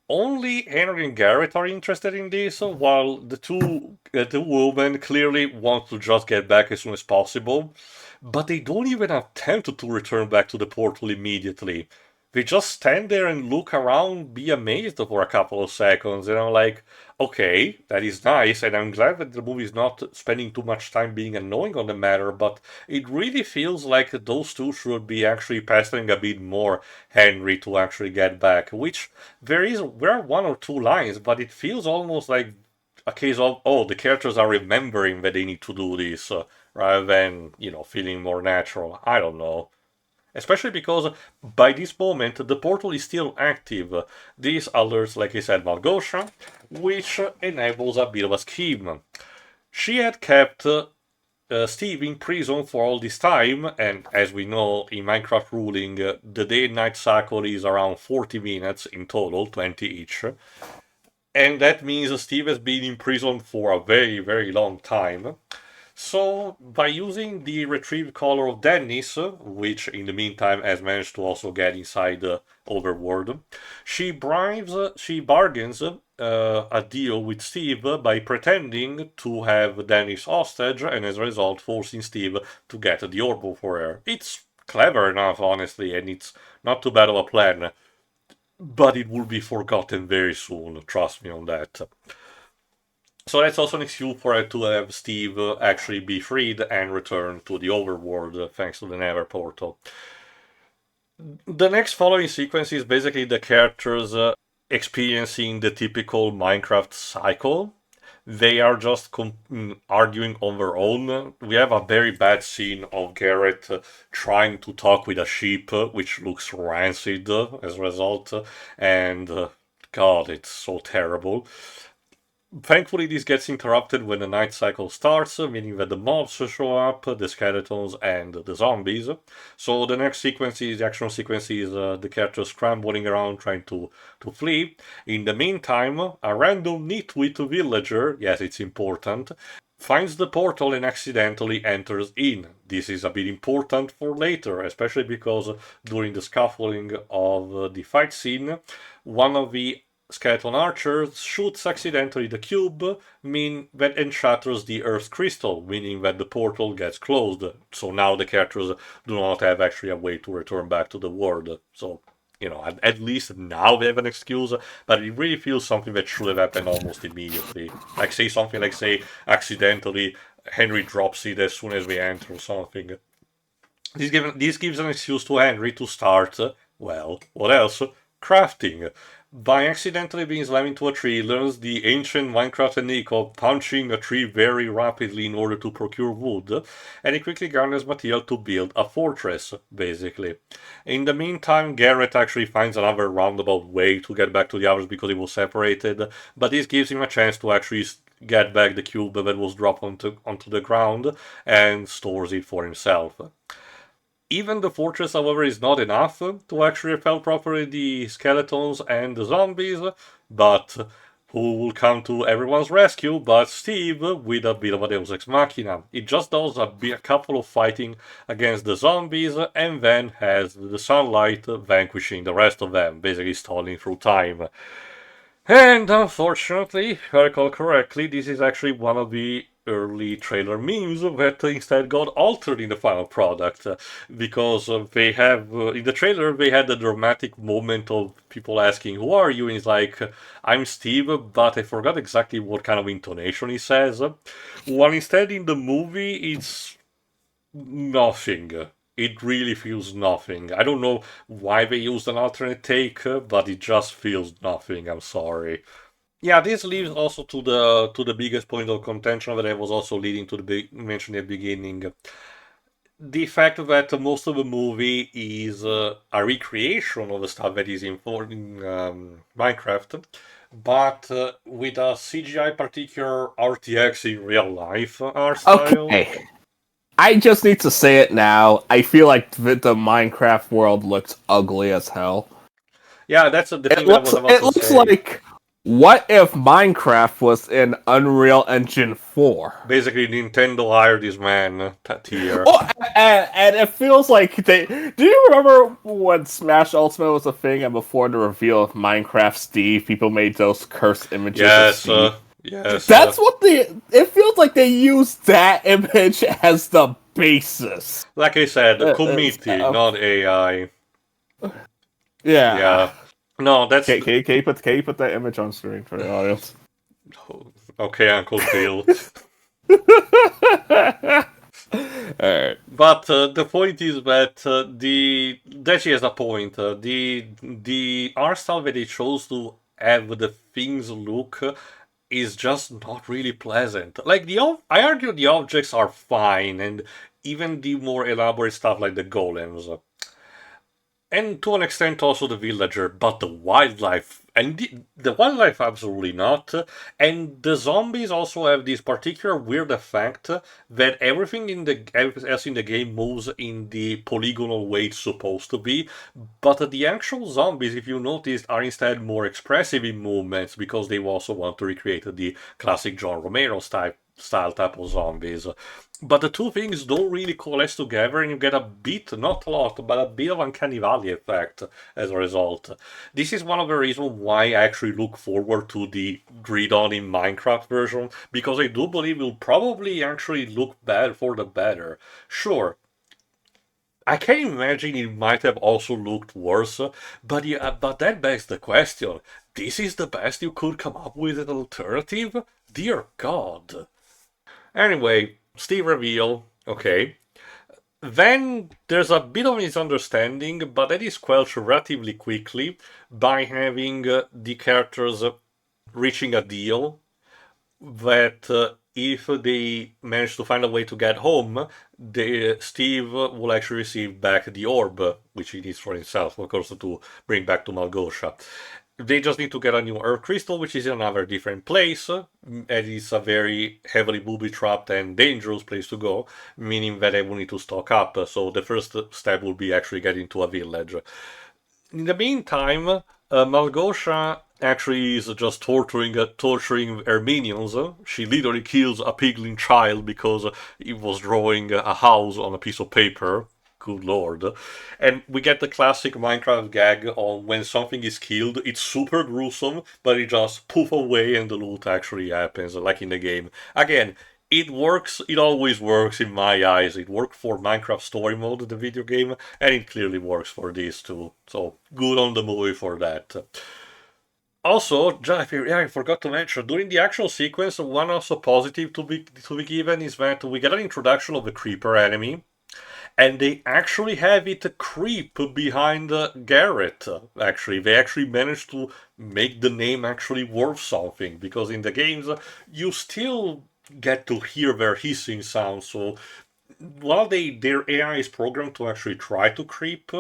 only Henry and Garrett are interested in this, while the two women clearly want to just get back as soon as possible. But they don't even attempt to return back to the portal immediately. They just stand there and look around, be amazed for a couple of seconds, and I'm like, okay, that is nice, and I'm glad that the movie is not spending too much time being annoying on the matter, but it really feels like those two should be actually pestering a bit more Henry to actually get back, which there are one or two lines, but it feels almost like a case of, oh, the characters are remembering that they need to do this, rather than, feeling more natural. I don't know. Especially because by this moment the portal is still active. This alerts, like I said, Malgosha, which enables a bit of a scheme. She had kept Steve in prison for all this time, and as we know in Minecraft ruling, the day and night cycle is around 40 minutes in total, 20 each. And that means Steve has been in prison for a very, very long time. So, by using the retrieved collar of Dennis, which in the meantime has managed to also get inside the overworld, she bargains a deal with Steve by pretending to have Dennis hostage, and as a result forcing Steve to get the orb for her. It's clever enough, honestly, and it's not too bad of a plan, but it will be forgotten very soon, trust me on that. So that's also an excuse for it to have Steve actually be freed and return to the overworld thanks to the Nether portal. The next following sequence is basically the characters experiencing the typical Minecraft cycle. They are just arguing on their own. We have a very bad scene of Garrett trying to talk with a sheep, which looks rancid as a result, and God, it's so terrible. Thankfully, this gets interrupted when the night cycle starts, meaning that the mobs show up, the skeletons, and the zombies. So the next sequence is, the action sequence is the characters scrambling around trying to flee. In the meantime, a random nitwit villager, yes, it's important, finds the portal and accidentally enters in. This is a bit important for later, especially because during the scuffling of the fight scene, one of the skeleton archers shoots accidentally the cube, and shatters the Earth crystal, meaning that the portal gets closed. So now the characters do not have actually a way to return back to the world. So, at least now they have an excuse, but it really feels something that should have happened almost immediately. Like, say, accidentally Henry drops it as soon as we enter or something. This gives an excuse to Henry to start, well, what else? Crafting. by accidentally being slammed into a tree, learns the ancient Minecraft technique of punching a tree very rapidly in order to procure wood, and he quickly garners material to build a fortress, basically. In the meantime, Garrett actually finds another roundabout way to get back to the others because he was separated, but this gives him a chance to actually get back the cube that was dropped onto the ground and stores it for himself. Even the fortress, however, is not enough to actually repel properly the skeletons and the zombies, but who will come to everyone's rescue but Steve with a bit of a Deus Ex Machina. It just does a couple of fighting against the zombies and then has the sunlight vanquishing the rest of them, basically stalling through time. And unfortunately, if I recall correctly, this is actually one of the early trailer memes that instead got altered in the final product because they have in the trailer they had a dramatic moment of people asking who are you, and he's like, I'm Steve, but I forgot exactly what kind of intonation he says, while instead in the movie it's nothing. It really feels nothing. I don't know why they used an alternate take, but it just feels nothing. I'm sorry. Yeah, this leads also to the biggest point of contention that I was also leading to the mentioned at the beginning. The fact that most of the movie is a recreation of the stuff that is in Minecraft, but with a CGI particular RTX in real life art style. Okay. I just need to say it now. I feel like the Minecraft world looks ugly as hell. Yeah, that's the thing that I was about It to looks say. like, what if Minecraft was in Unreal Engine 4? Basically, Nintendo hired this man, Tier. Oh, and it feels like they. Do you remember when Smash Ultimate was a thing, and before the reveal of Minecraft Steve, people made those cursed images of Yes, Steve? yes. That's what they. It feels like they used that image as the basis. Like I said, committee, not AI. Yeah. Yeah. No, that's Can you put that image on screen for the audience? okay, Uncle Phil. Alright. But the point is that the Deji has a point. The art style that they chose to have the things look is just not really pleasant. Like I argue the objects are fine, and even the more elaborate stuff like the golems. And to an extent also the villager, but the wildlife, and the wildlife absolutely not. And the zombies also have this particular weird effect that everything else in the game moves in the polygonal way it's supposed to be, but the actual zombies, if you noticed, are instead more expressive in movements because they also want to recreate the classic John Romero style type of zombies. But the two things don't really coalesce together, and you get a bit, not a lot, but a bit of uncanny valley effect as a result. This is one of the reasons why I actually look forward to the grid-on in Minecraft version, because I do believe it will probably actually look bad for the better. Sure, I can imagine it might have also looked worse, but yeah, but that begs the question: this is the best you could come up with an alternative? Dear God. Anyway, Steve reveal, okay. Then there's a bit of misunderstanding, but that is quelled relatively quickly by having the characters reaching a deal that if they manage to find a way to get home, Steve will actually receive back the orb, which he needs for himself, of course, to bring back to Malgosha. They just need to get a new Earth Crystal, which is in another different place, and it's a very heavily booby-trapped and dangerous place to go, meaning that they will need to stock up, so the first step will be actually getting to a village. In the meantime, Malgosha actually is just torturing her minions. She literally kills a piglin child because it was drawing a house on a piece of paper. Good lord. And we get the classic Minecraft gag on when something is killed, it's super gruesome, but it just poof away and the loot actually happens, like in the game. Again, it works, it always works in my eyes. It worked for Minecraft Story Mode, the video game, and it clearly works for this too. So, good on the movie for that. Also, I forgot to mention, during the actual sequence, one also positive to be given is that we get an introduction of the creeper enemy, And they actually have it creep behind Garrett. Actually, they actually managed to make the name actually worth something, because in the games you still get to hear their hissing sound. So while their AI is programmed to actually try to creep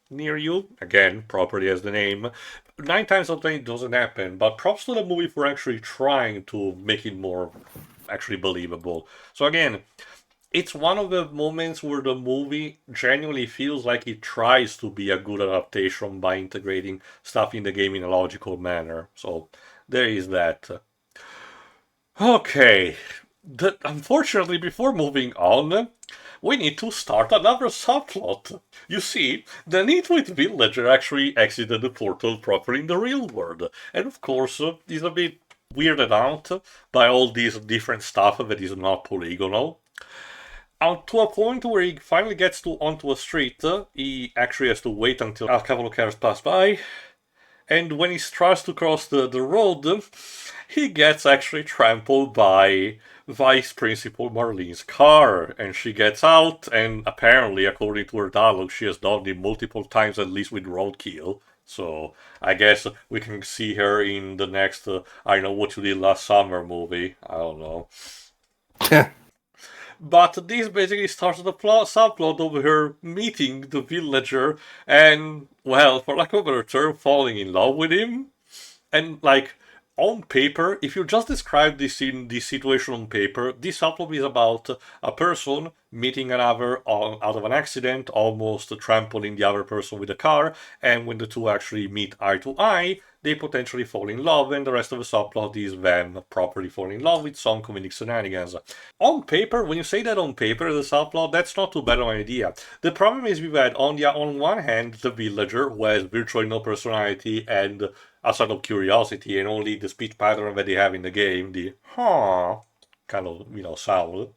near you, again, properly as the name, 9 times out of 10 it doesn't happen. But props to the movie for actually trying to make it more actually believable. So again, it's one of the moments where the movie genuinely feels like it tries to be a good adaptation by integrating stuff in the game in a logical manner. So there is that. Okay, unfortunately, before moving on, we need to start another subplot. You see, the Nitwit villager actually exited the portal proper in the real world, and of course, is a bit weirded out by all these different stuff that is not polygonal. Out to a point where he finally gets to onto a street, he actually has to wait until a couple of cars pass by, and when he tries to cross the road, he gets actually trampled by Vice Principal Marlene's car, and she gets out, and apparently, according to her dialogue, she has done it multiple times, at least with roadkill. So I guess we can see her in the next I Know What You Did Last Summer movie. I don't know. But this basically starts the subplot of her meeting the villager and, well, for lack of a better term, falling in love with him. And, like, on paper, if you just describe this situation on paper, this subplot is about a person meeting another out of an accident, almost trampling the other person with a car, and when the two actually meet eye to eye, they potentially fall in love, and the rest of the subplot is them properly falling in love with some comedic shenanigans. On paper, when you say that on paper, the subplot, that's not too bad of an idea. The problem is we've had, on one hand, the villager, who has virtually no personality and a sort of curiosity, and only the speech pattern that they have in the game, the huh kind of, sound.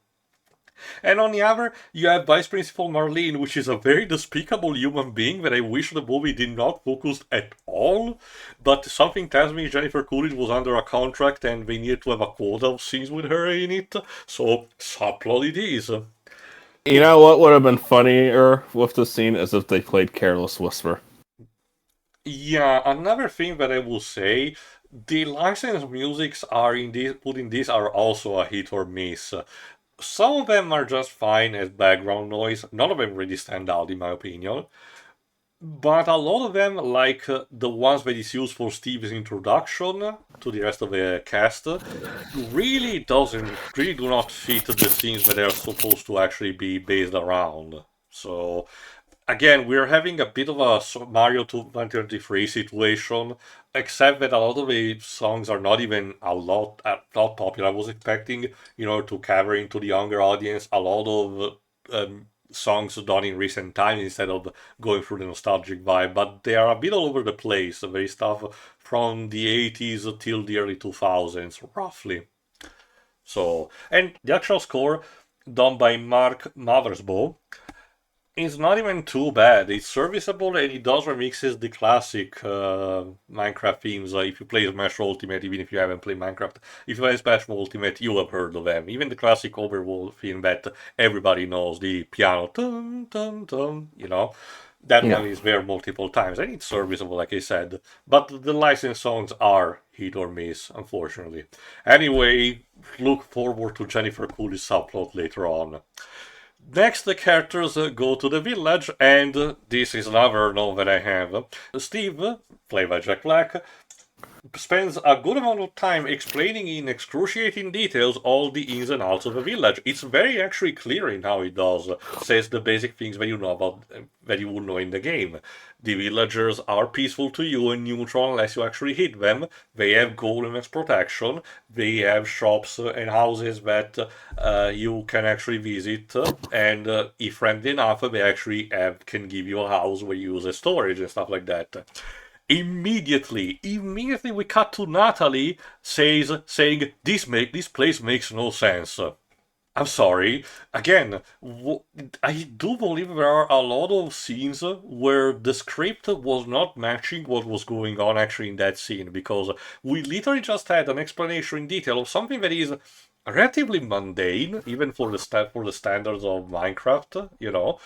And on the other, you have Vice Principal Marlene, which is a very despicable human being that I wish the movie did not focus at all. But something tells me Jennifer Coolidge was under a contract and they needed to have a quota of scenes with her in it. So, subplot it is. You know what would have been funnier with the scene is if they played Careless Whisper. Yeah, another thing that I will say, the licensed musics are in this put in this are also a hit or miss. Some of them are just fine as background noise. None of them really stand out, in my opinion. But a lot of them, like the ones that is used for Steve's introduction to the rest of the cast, really do not fit the scenes that they're supposed to actually be based around. So, again, we're having a bit of a Mario 2033 situation, except that a lot of the songs are not even not popular. I was expecting, to cover into the younger audience a lot of songs done in recent times instead of going through the nostalgic vibe, but they are a bit all over the place. Very stuff from the 80s till the early 2000s, roughly. So, and the actual score done by Mark Mothersbaugh is not even too bad. It's serviceable and it does remixes the classic Minecraft themes. If you play Smash Ultimate, even if you haven't played Minecraft, if you play Smash Ultimate, you have heard of them. Even the classic overworld theme that everybody knows, the piano, dun, dun, dun, that Yeah. one is there multiple times, and it's serviceable, like I said. But the licensed songs are hit or miss, unfortunately. Anyway, look forward to Jennifer Coolidge's subplot later on. Next, the characters go to the village, and this is another note that I have. Steve, played by Jack Black, spends a good amount of time explaining in excruciating details all the ins and outs of a village. It's very actually clear in how he does. Says the basic things that you know about that you would know in the game. The villagers are peaceful to you and neutral unless you actually hit them. They have golems protection. They have shops and houses that you can actually visit, and if friendly enough, they actually can give you a house where you use as storage and stuff like that. Immediately we cut to Natalie saying this place makes no sense. I'm sorry. Again, I do believe there are a lot of scenes where the script was not matching what was going on actually in that scene, because we literally just had an explanation in detail of something that is relatively mundane, even for for the standards of Minecraft, you know.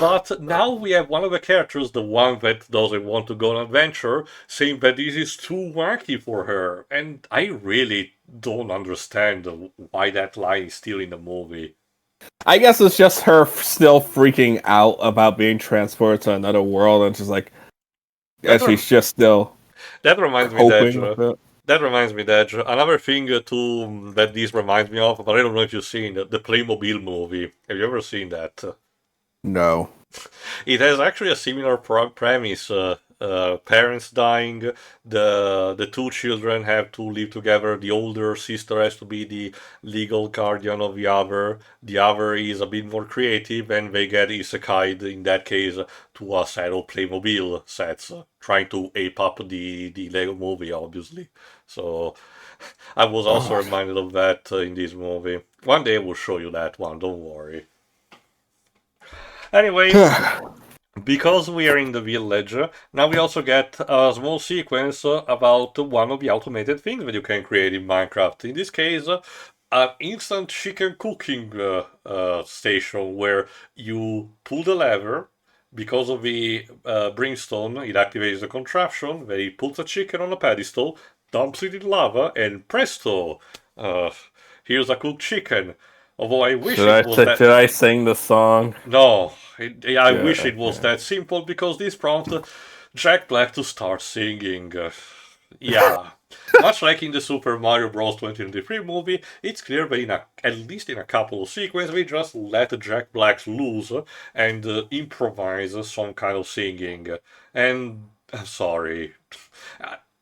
But now we have one of the characters, the one that doesn't want to go on an adventure, saying that this is too wacky for her. And I really don't understand why that line is still in the movie. I guess it's just her still freaking out about being transported to another world, and she's like, That and rem- she's just still that reminds me, coping Dej. with it. That reminds me, Dej. Another thing too that this reminds me of, but I don't know if you've seen the Playmobil movie. Have you ever seen that? No. It has actually a similar premise. Parents dying, the two children have to live together. The older sister has to be the legal guardian of the other. The other is a bit more creative, and they get isekai in that case to a set of Playmobil sets, trying to ape up the Lego movie, obviously. So I was also Oh. reminded of that in this movie. One day I will show you that one. Don't worry. Anyway, because we are in the village, now we also get a small sequence about one of the automated things that you can create in Minecraft. In this case, an instant chicken cooking station where you pull the lever. Because of the brimstone, it activates the contraption, where it puts a chicken on a pedestal, dumps it in lava, and presto! Uh, here's a cooked chicken. Although I wish it was that. Should I sing the song? No, I wish Yeah. it was that simple because this prompted Jack Black to start singing. Yeah. Much like in the Super Mario Bros. 2023 movie, it's clear that at least in a couple of sequences, we just let Jack Black loose and improvise some kind of singing. And I'm sorry.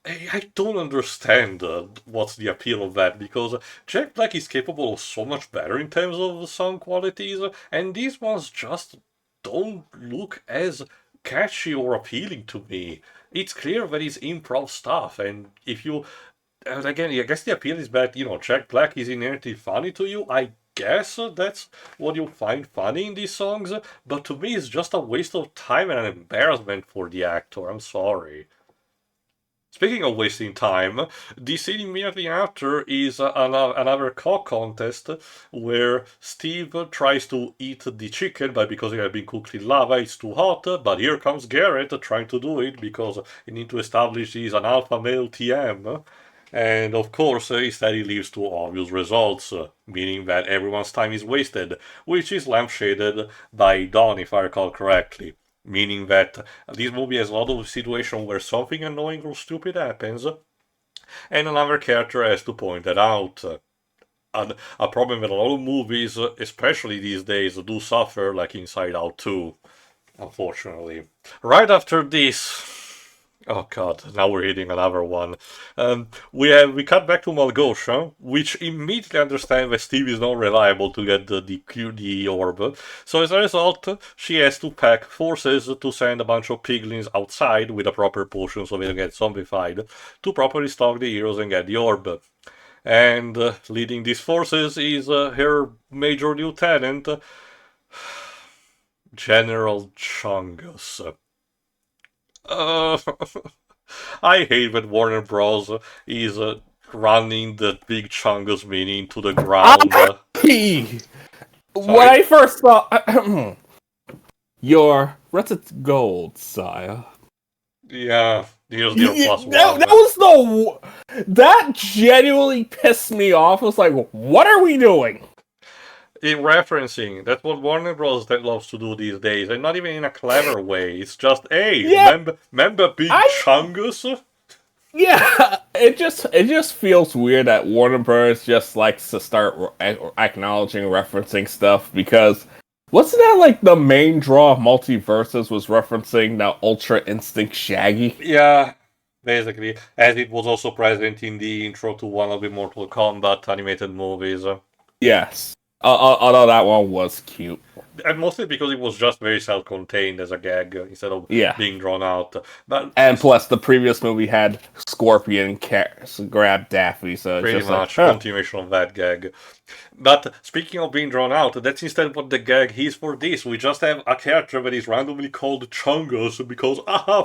I don't understand what's the appeal of that because Jack Black is capable of so much better in terms of sound qualities, and these ones just don't look as catchy or appealing to me. It's clear that it's improv stuff, and if you, and again, I guess the appeal is that Jack Black is inherently funny to you. I guess that's what you find funny in these songs, but to me, it's just a waste of time and an embarrassment for the actor. I'm sorry. Speaking of wasting time, the scene immediately after is another cock contest where Steve tries to eat the chicken, but because it had been cooked in lava, it's too hot. But here comes Garrett trying to do it because he need to establish he's an alpha male TM. And of course, instead he leads to obvious results, meaning that everyone's time is wasted, which is lampshaded by Don, if I recall correctly. Meaning that this movie has a lot of situations where something annoying or stupid happens, and another character has to point that out. A problem that a lot of movies, especially these days, do suffer, like Inside Out 2, unfortunately. Right after this, oh god, now we're hitting another one. We cut back to Malgosha, which immediately understands that Steve is not reliable to get the orb. So as a result, she has to pack forces to send a bunch of piglins outside with a proper potion so they don't get zombified to properly stalk the heroes and get the orb. And leading these forces is her major lieutenant, General Chungus. Uh, I hate that Warner Bros. Is running the big Chungus mini into the ground. When Sorry? I first saw your Reddit gold, sire. Yeah, here's your plus That, one. that was that genuinely pissed me off. I was like, what are we doing? In referencing, that's what Warner Bros. That loves to do these days, and not even in a clever way. It's just, hey, Yeah, remember Big I Chungus? yeah. It just feels weird that Warner Bros. Just likes to start acknowledging referencing stuff because wasn't that like the main draw of Multiverses was referencing the Ultra Instinct Shaggy? Yeah, basically, as it was also present in the intro to one of the Mortal Kombat animated movies. Yes. Although that one was cute. And mostly because it was just very self-contained as a gag instead of Yeah. being drawn out. But And plus, the previous movie had Scorpion grab Daffy, so it's pretty just like, much continuation of that gag. But speaking of being drawn out, that's instead what the gag is for this. We just have a character that is randomly called Chungus because,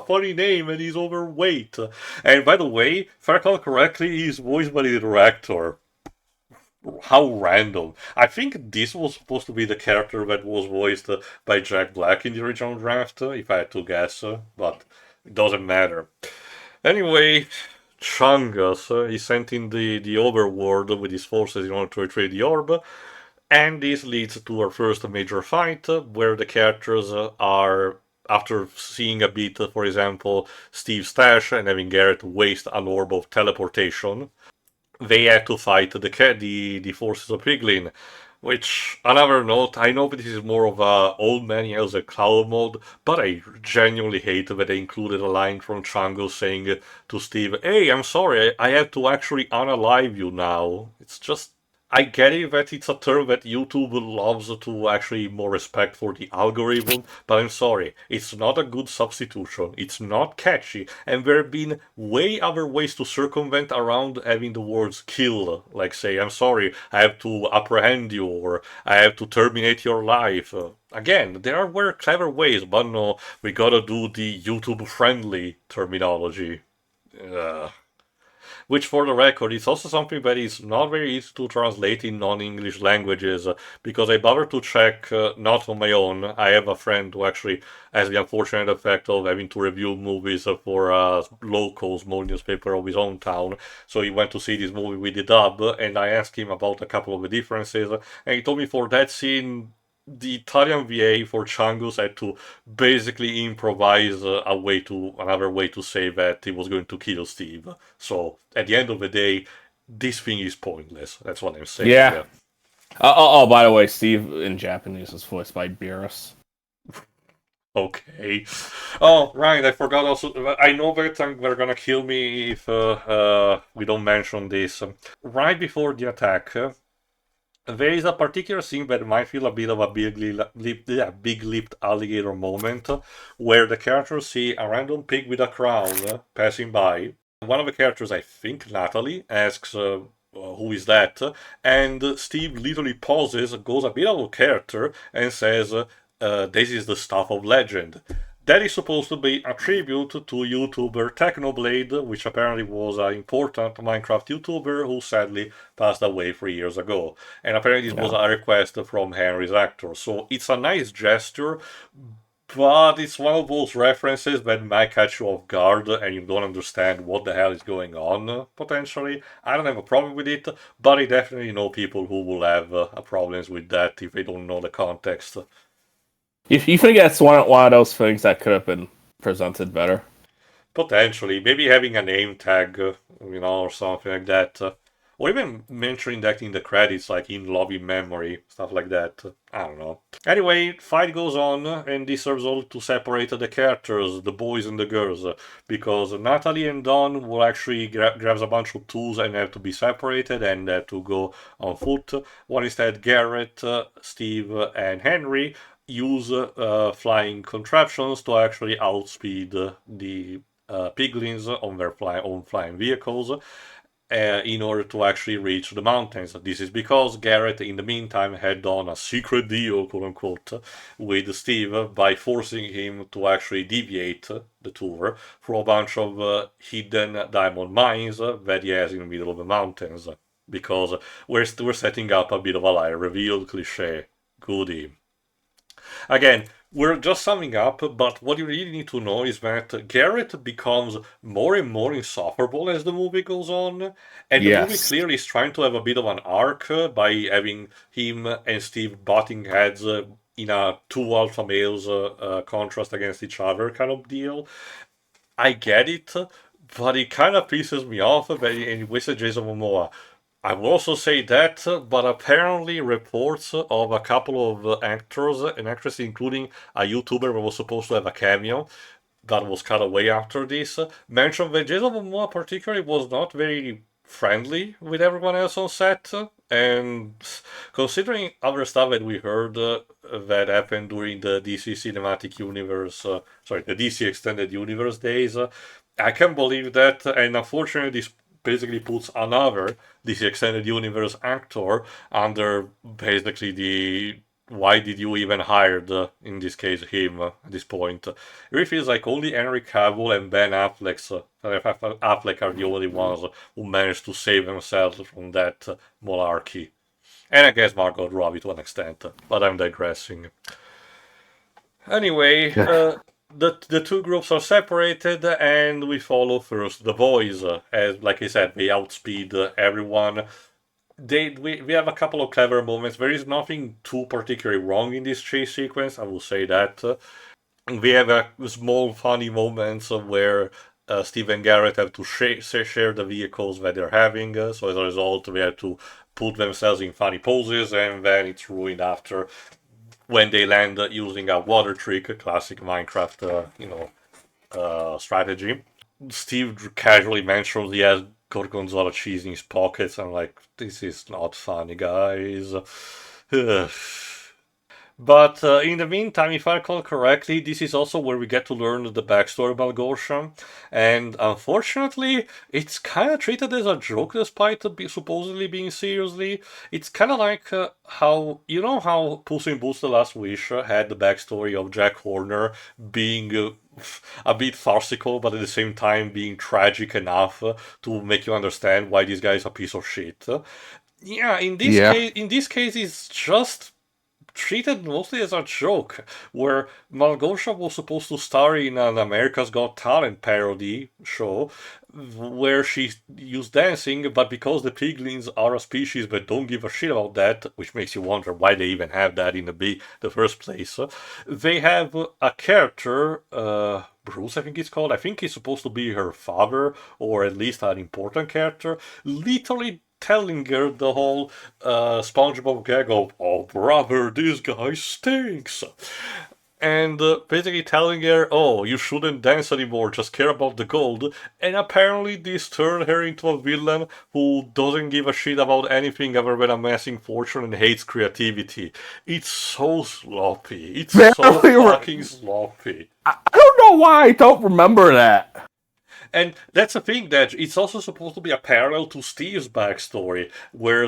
funny name, and he's overweight. And by the way, if I recall correctly, he's voiced by the director. How random. I think this was supposed to be the character that was voiced by Jack Black in the original draft, if I had to guess, but it doesn't matter. Anyway, Chungus is sent in the overworld with his forces in order to retrieve the orb, and this leads to our first major fight, where the characters are, after seeing a bit, for example, Steve's stash and having Garrett waste an orb of teleportation, they had to fight the forces of Piglin. Which, another note, I know this is more of a old man yells at cloud mode, but I genuinely hate that they included a line from Chungus saying to Steve, "Hey, I'm sorry, I have to actually unalive you now." It's just, I get it that it's a term that YouTube loves to actually more respect for the algorithm, but I'm sorry, it's not a good substitution. It's not catchy, and there have been way other ways to circumvent around having the words kill, like say, "I'm sorry, I have to apprehend you," or "I have to terminate your life." Again, there are very clever ways, but no, we gotta do the YouTube friendly terminology. Uh, which, for the record, is also something that is not very easy to translate in non-English languages, because I bother to check, not on my own. I have a friend who actually has the unfortunate effect of having to review movies for a local small newspaper of his own town. So he went to see this movie with the dub, and I asked him about a couple of the differences, and he told me for that scene the Italian VA for Changus had to basically improvise another way to say that he was going to kill Steve. So at the end of the day, this thing is pointless. That's what I'm saying. Yeah. By the way, Steve in Japanese is voiced by Beerus. Okay. Oh, right. I forgot also. I know that they're gonna kill me if we don't mention this. Right before the attack, there is a particular scene that might feel a bit of a big lipped alligator moment, where the characters see a random pig with a crown passing by. One of the characters, I think Natalie, asks, "Who is that?" And Steve literally pauses, goes a bit out of character, and says, "This is the stuff of legend." That is supposed to be a tribute to YouTuber Technoblade, which apparently was an important Minecraft YouTuber who sadly passed away 3 years ago. And apparently this was Yeah. a request from Henry's actor. So it's a nice gesture, but it's one of those references that might catch you off guard and you don't understand what the hell is going on, potentially. I don't have a problem with it, but I definitely know people who will have problems with that if they don't know the context. You think that's one of those things that could have been presented better? Potentially, maybe having a name tag, or something like that. Or even mentioning that in the credits, like in lobby memory, stuff like that. I don't know. Anyway, fight goes on, and this serves all to separate the characters, the boys and the girls, because Natalie and Don will actually grabs a bunch of tools and have to be separated and have to go on foot. While instead Garrett, Steve, and Henry use flying contraptions to actually outspeed the piglins on their own flying vehicles in order to actually reach the mountains. This is because Garrett, in the meantime, had done a secret deal, quote unquote, with Steve by forcing him to actually deviate the tour through a bunch of hidden diamond mines that he has in the middle of the mountains. Because we're setting up a bit of a lie reveal cliche. Goody. Again, we're just summing up, but what you really need to know is that Garrett becomes more and more insufferable as the movie goes on, and the movie Yes. clearly is trying to have a bit of an arc by having him and Steve butting heads in a two alpha males contrast against each other kind of deal. I get it, but it kind of pisses me off in with Jason Momoa. I will also say that, but apparently reports of a couple of actors and actresses, including a YouTuber that was supposed to have a cameo that was cut away after this, mentioned that Jason Momoa particularly was not very friendly with everyone else on set. And considering other stuff that we heard that happened during the DC Cinematic Universe, the DC Extended Universe days, I can't believe that. And unfortunately, this basically puts another DC Extended Universe actor under basically the why did you even hire in this case him at this point? It really feels like only Henry Cavill and Affleck are the only ones who managed to save themselves from that monarchy. And I guess Margot Robbie to an extent, but I'm digressing. Anyway, the two groups are separated, and we follow first the boys. As like I said, they outspeed everyone. We have a couple of clever moments. There is nothing too particularly wrong in this chase sequence. I will say that. We have a small funny moments where Steve and Garrett have to share the vehicles that they're having. So as a result, they have to put themselves in funny poses, and then it's ruined after when they land using a water trick, a classic Minecraft, strategy. Steve casually mentions he has gorgonzola cheese in his pockets. I'm like, this is not funny, guys. But in the meantime, if I recall correctly, this is also where we get to learn the backstory about Gosha. And unfortunately, it's kind of treated as a joke despite supposedly being seriously. It's kind of like how, you know how Puss in Boots The Last Wish had the backstory of Jack Horner being a bit farcical, but at the same time being tragic enough to make you understand why this guy is a piece of shit. Yeah, Yeah. in this case, it's just treated mostly as a joke, where Malgosha was supposed to star in an America's Got Talent parody show where she used dancing, but because the piglins are a species that don't give a shit about that, which makes you wonder why they even have that in the first place, they have a character, Bruce, I think it's called. I think he's supposed to be her father, or at least an important character, literally telling her the whole SpongeBob gag of, oh brother, this guy stinks. And basically telling her, oh, you shouldn't dance anymore, just care about the gold. And apparently this turned her into a villain who doesn't give a shit about anything other than amassing fortune and hates creativity. It's so sloppy. It's so fucking sloppy. I don't know why I don't remember that. And that's the thing, that it's also supposed to be a parallel to Steve's backstory, where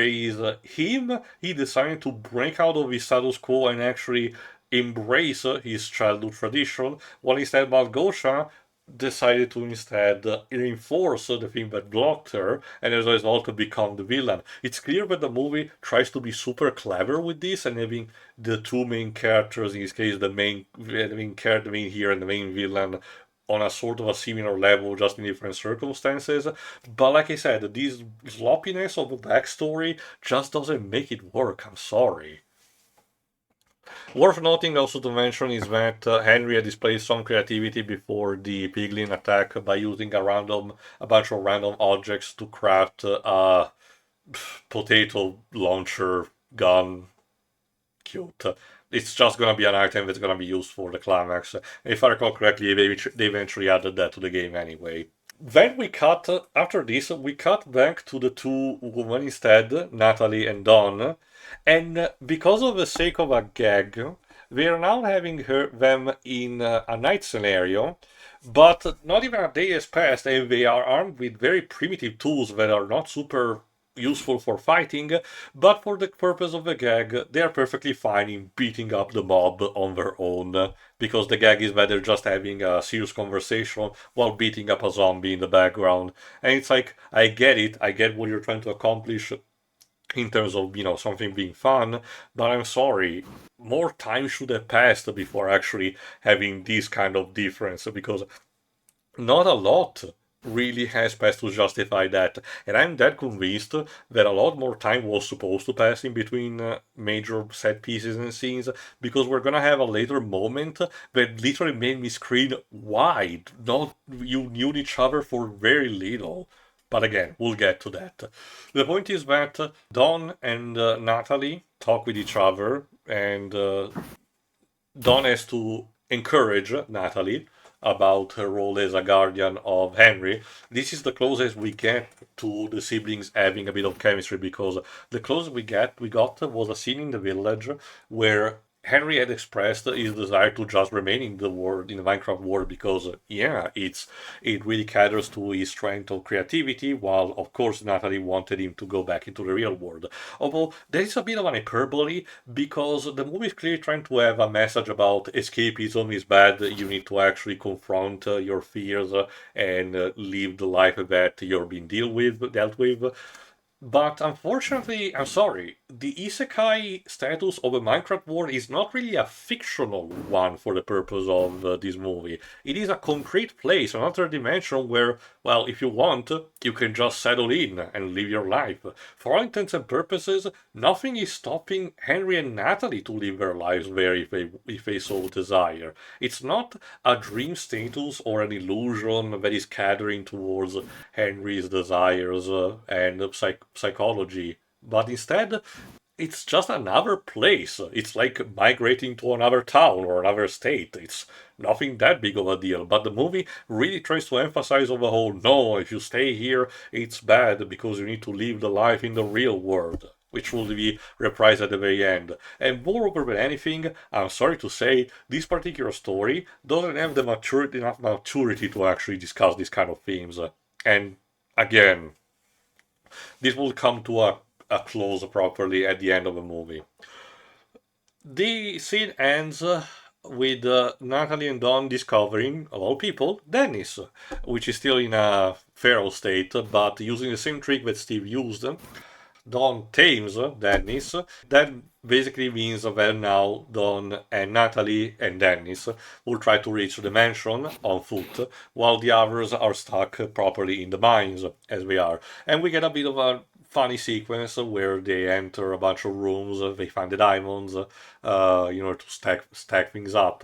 he decided to break out of his status quo and actually embrace his childhood tradition, while instead Malgosha decided to instead reinforce the thing that blocked her, and as a result to become the villain. It's clear that the movie tries to be super clever with this, and having the two main characters, in this case the main hero and the main villain, on a sort of a similar level, just in different circumstances. But like I said, this sloppiness of the backstory just doesn't make it work. I'm sorry. Worth noting also to mention is that Henry had displayed some creativity before the piglin attack by using a bunch of random objects to craft a potato launcher gun. Cute. It's just gonna be an item that's gonna be used for the climax. If I recall correctly, they eventually added that to the game anyway. Then after this, we cut back to the two women instead, Natalie and Dawn, and because of the sake of a gag, we are now having them in a night scenario, but not even a day has passed, and they are armed with very primitive tools that are not super useful for fighting, but for the purpose of the gag, they are perfectly fine in beating up the mob on their own, because the gag is that they're just having a serious conversation while beating up a zombie in the background. And it's like, I get it, I get what you're trying to accomplish in terms of, something being fun, but I'm sorry, more time should have passed before actually having this kind of difference, because not a lot really has passed to justify that. And I'm that convinced that a lot more time was supposed to pass in between major set pieces and scenes, because we're gonna have a later moment that literally made me scream wide. Not you knew each other for very little. But again, we'll get to that. The point is that Don and Natalie talk with each other, and Don has to encourage Natalie about her role as a guardian of Henry. This is the closest we get to the siblings having a bit of chemistry, because the closest we got was a scene in the village where Henry had expressed his desire to just remain in the world, in the Minecraft world, because it really caters to his strength of creativity. While of course Natalie wanted him to go back into the real world. Although there is a bit of an hyperbole because the movie is clearly trying to have a message about escapism is bad. You need to actually confront your fears and live the life that you're being dealt with. But unfortunately, I'm sorry, the isekai status of a Minecraft world is not really a fictional one for the purpose of this movie. It is a concrete place, another dimension where, well, if you want, you can just settle in and live your life. For all intents and purposes, nothing is stopping Henry and Natalie to live their lives there if they so desire. It's not a dream status or an illusion that is catering towards Henry's desires and psychology, but instead it's just another place. It's like migrating to another town or another state. It's nothing that big of a deal. But the movie really tries to emphasize on the whole no, if you stay here, it's bad because you need to live the life in the real world. Which will be reprised at the very end. And moreover than anything, I'm sorry to say, this particular story doesn't have the enough maturity to actually discuss these kind of themes. And again, this will come to a close properly at the end of the movie. The scene ends with Natalie and Don discovering, of all people, Dennis, which is still in a feral state, but using the same trick that Steve used. Don tames Dennis. That basically means that now Don and Natalie and Dennis will try to reach the mansion on foot, while the others are stuck properly in the mines, as we are. And we get a bit of a funny sequence where they enter a bunch of rooms, they find the diamonds, to stack things up.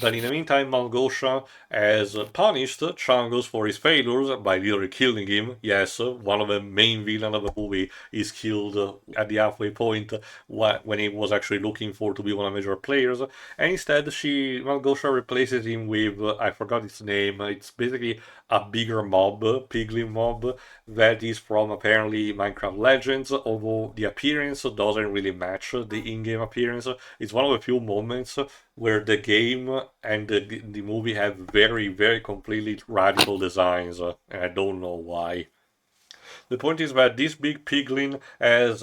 But in the meantime, Malgosha has punished Changos for his failures by literally killing him. Yes, one of the main villains of the movie is killed at the halfway point when he was actually looking for to be one of the major players. And instead, Malgosha replaces him with I forgot its name. It's basically a bigger mob, piglin mob, that is from apparently Minecraft Legends, although the appearance doesn't really match the in-game appearance. It's one of the few moments where the game and the movie have very, very completely radical designs, and I don't know why. The point is that this big piglin is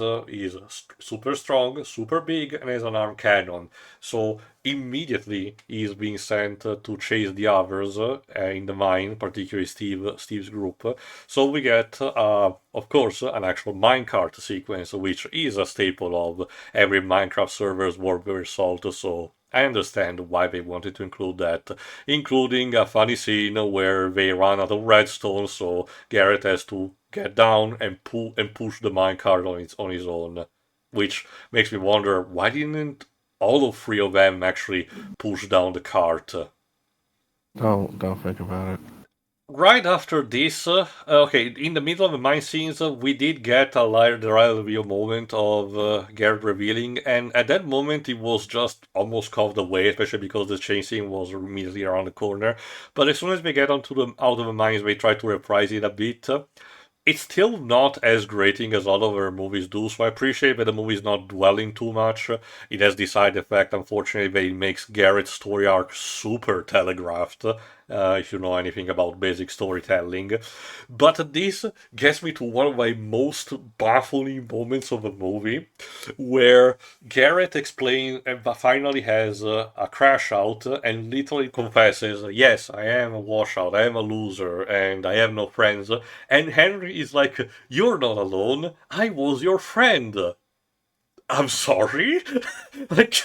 super strong, super big, and has an arm cannon. So immediately he is being sent to chase the others in the mine, particularly Steve's group. So we get, of course, an actual minecart sequence, which is a staple of every Minecraft server's World Salt. So I understand why they wanted to include that, including a funny scene where they run out of redstone, so Garrett has to get down and push the minecart on his own, which makes me wonder why didn't all of three of them actually push down the cart? Don't think about it. Right after this, okay, in the middle of the mine scenes, we did get a light reveal moment of Garrett revealing, and at that moment it was just almost carved away, especially because the chain scene was immediately around the corner. But as soon as we get out of the mines, we try to reprise it a bit. It's still not as grating as all other movies do, so I appreciate that the movie is not dwelling too much. It has the side effect, unfortunately, that it makes Garrett's story arc super telegraphed, if you know anything about basic storytelling. But this gets me to one of my most baffling moments of the movie, where Garrett explains and finally has a crash out and literally confesses, yes, I am a washout, I am a loser, and I have no friends. And Henry is like, you're not alone, I was your friend. I'm sorry? Like,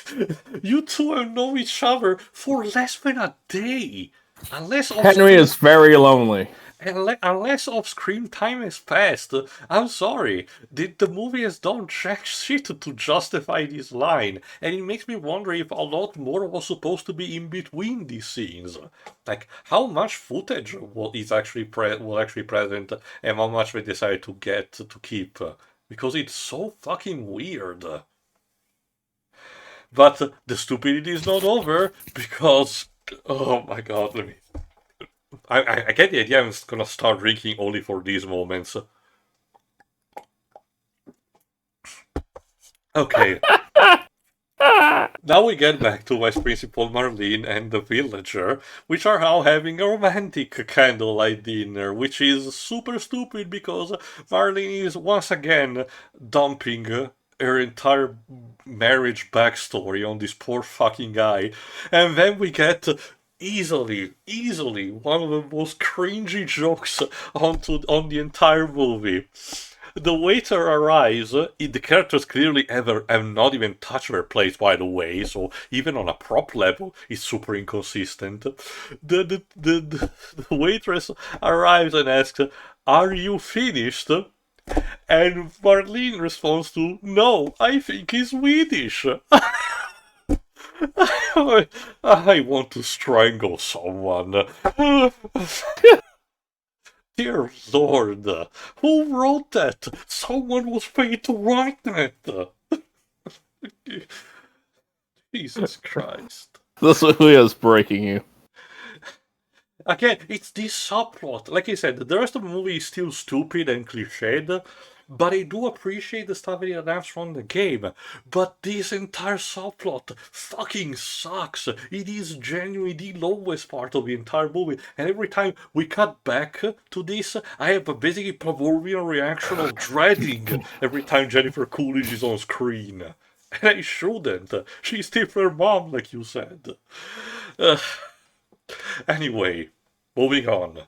you two have known each other for less than a day. Henry is very lonely. Unless off screen time has passed, I'm sorry. The movie has done jack shit to justify this line, and it makes me wonder if a lot more was supposed to be in between these scenes. Like, how much footage was actually present, and how much they decided to keep. Because it's so fucking weird. But the stupidity is not over, because... Oh my god, let me... I get the idea I'm gonna start drinking only for these moments. Okay. Now we get back to Vice Principal Marlene and the villager, which are now having a romantic candlelight dinner, which is super stupid because Marlene is once again dumping her entire marriage backstory on this poor fucking guy. And then we get easily one of the most cringy jokes on the entire movie. The waiter arrives. The characters clearly ever have not even touched their plates, by the way. So even on a prop level, it's super inconsistent. The waitress arrives and asks, "Are you finished?" And Marlene responds to, "No, I think he's Swedish." I want to strangle someone. Dear Lord, who wrote that? Someone was paid to write that. Jesus Christ. This movie is breaking you. Again, it's this subplot. Like I said, the rest of the movie is still stupid and cliched, but I do appreciate the stuff it adapts from the game. But this entire subplot fucking sucks. It is genuinely the lowest part of the entire movie. And every time we cut back to this, I have a basically proverbial reaction of dreading every time Jennifer Coolidge is on screen. And I shouldn't. She's still her mom, like you said. Anyway, moving on.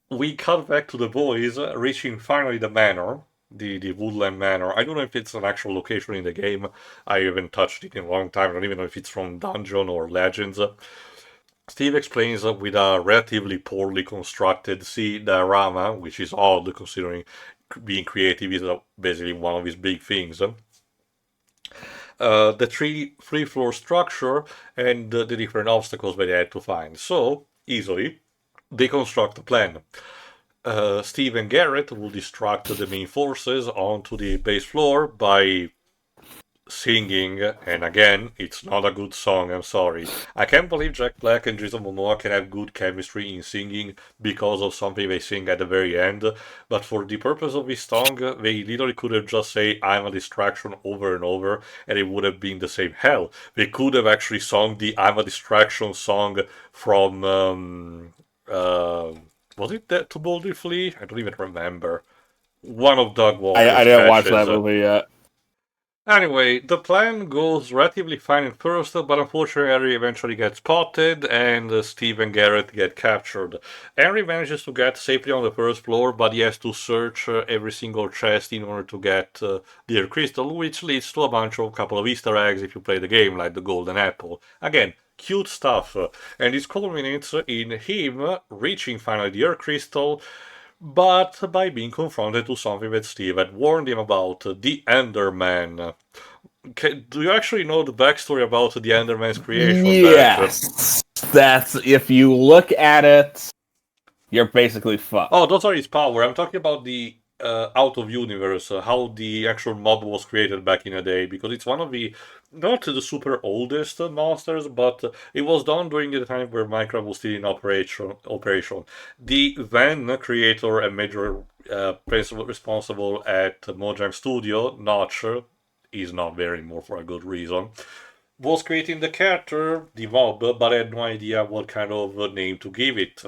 We cut back to the boys reaching finally the manor, the Woodland Manor. I don't know if it's an actual location in the game. I haven't touched it in a long time. I don't even know if it's from Dungeon or Legends. Steve explains with a relatively poorly constructed diorama, which is odd considering being creative is basically one of his big things. The three floor structure and the different obstacles that they had to find. So, easily, they construct a plan. Steve and Garrett will distract the main forces onto the base floor by singing, and again, it's not a good song, I'm sorry. I can't believe Jack Black and Jason Momoa can have good chemistry in singing because of something they sing at the very end, but for the purpose of this song, they literally could have just say "I'm a distraction" over and over, and it would have been the same. Hell, they could have actually sung the "I'm a distraction" song from, was it that To Boldly Flee? I don't even remember. One of Doug Walker's I didn't watch sketches. that movie yet. Anyway, the plan goes relatively fine at first, but unfortunately Henry eventually gets spotted and Steve and Garrett get captured. Henry manages to get safely on the first floor, but he has to search every single chest in order to get the Air Crystal, which leads to a couple of Easter eggs if you play the game, like the Golden Apple. Again, cute stuff, and this culminates in him reaching finally the Air Crystal, but by being confronted to something that Steve had warned him about, the Enderman. Do you actually know the backstory about the Enderman's creation? Yes. That's, if you look at it, you're basically fucked. Oh, those are his power. I'm talking about the out of universe, how the actual mob was created back in the day, because it's one of the not the super oldest monsters, but it was done during the time where Minecraft was still in operation. The then creator and major principal responsible at Mojang Studio, Notch, is not there anymore for a good reason, was creating the character, the mob, but had no idea what kind of name to give it.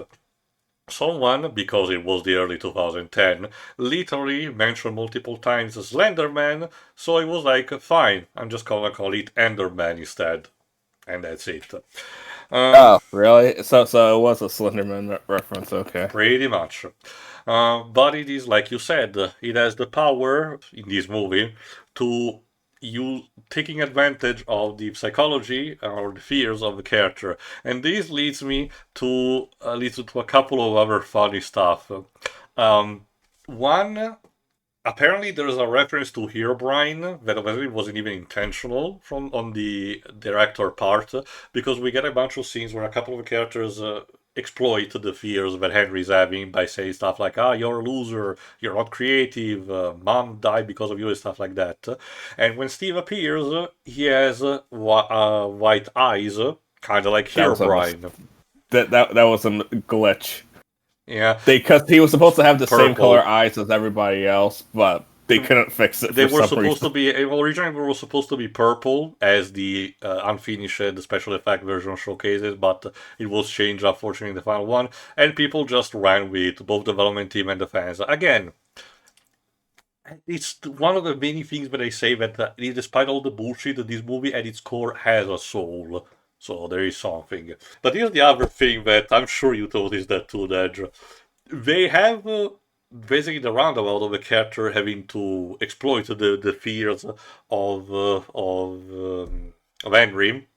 Someone, because it was the early 2010, literally mentioned multiple times Slenderman, so I was like, fine, I'm just gonna call it Enderman instead. And that's it. Oh, really? So it was a Slenderman reference, okay. Pretty much. But it is, like you said, it has the power, in this movie, to you taking advantage of the psychology or the fears of the character, and this leads me to a couple of other funny stuff. One, apparently there's a reference to Herobrine that obviously wasn't even intentional on the director part, because we get a bunch of scenes where a couple of characters exploit the fears that Henry's having by saying stuff like, you're a loser, you're not creative, mom died because of you, and stuff like that. And when Steve appears, he has white eyes, kind of like Herobrine. That was a glitch. Yeah. Because he was supposed to have the same Purple. color eyes as everybody else, but they couldn't fix it They for were some supposed to reason. be originally were supposed to be purple as the unfinished special effect version showcases, but it was changed unfortunately in the final one, and people just ran with both development team and the fans. Again, it's one of the many things that I say that despite all the bullshit, this movie at its core has a soul. So there is something. But here's the other thing that I'm sure you noticed that too, Dej. They have basically the roundabout of a character having to exploit the fears of Henry.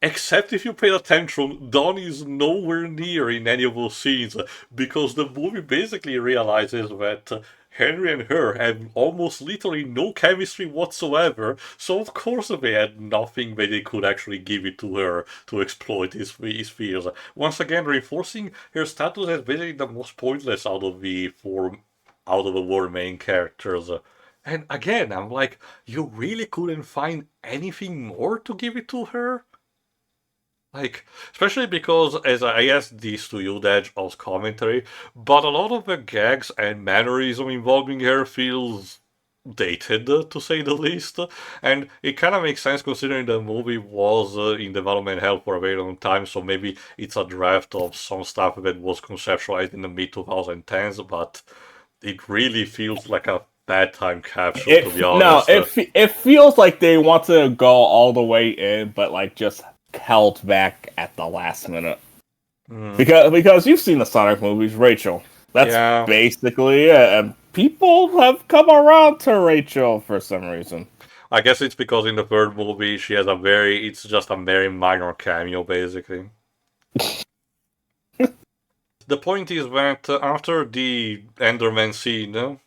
Except if you pay attention, Don is nowhere near in any of those scenes because the movie basically realizes that Henry and her have almost literally no chemistry whatsoever, so of course they had nothing that they could actually give it to her to exploit his fears. Once again, reinforcing her status as basically the most pointless out of the four main characters. And again, I'm like, you really couldn't find anything more to give it to her? Like, especially because, as I asked this to you, Dej, as commentary, but a lot of the gags and mannerism involving her feels dated, to say the least. And it kind of makes sense considering the movie was in development hell for a very long time, so maybe it's a draft of some stuff that was conceptualized in the mid 2010s, but it really feels like a bad time capsule, to be honest. It feels like they want to go all the way in, but like just held back at the last minute. Because you've seen the Sonic movies, Rachel. That's Yeah. basically it. And people have come around to Rachel for some reason. I guess it's because in the third movie she has it's just a very minor cameo, basically. The point is that after the Enderman scene,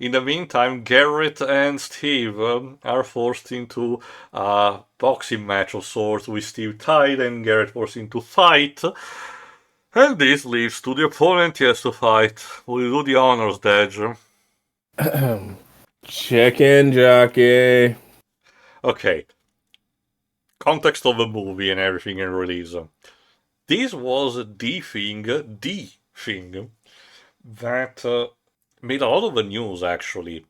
in the meantime, Garrett and Steve are forced into a boxing match of sorts with Steve tied and Garrett forced into fight. And this leads to the opponent he has to fight. Will you do the honors, Dej? Chicken jockey. Okay. Context of the movie and everything and release. This was the thing that made a lot of the news actually,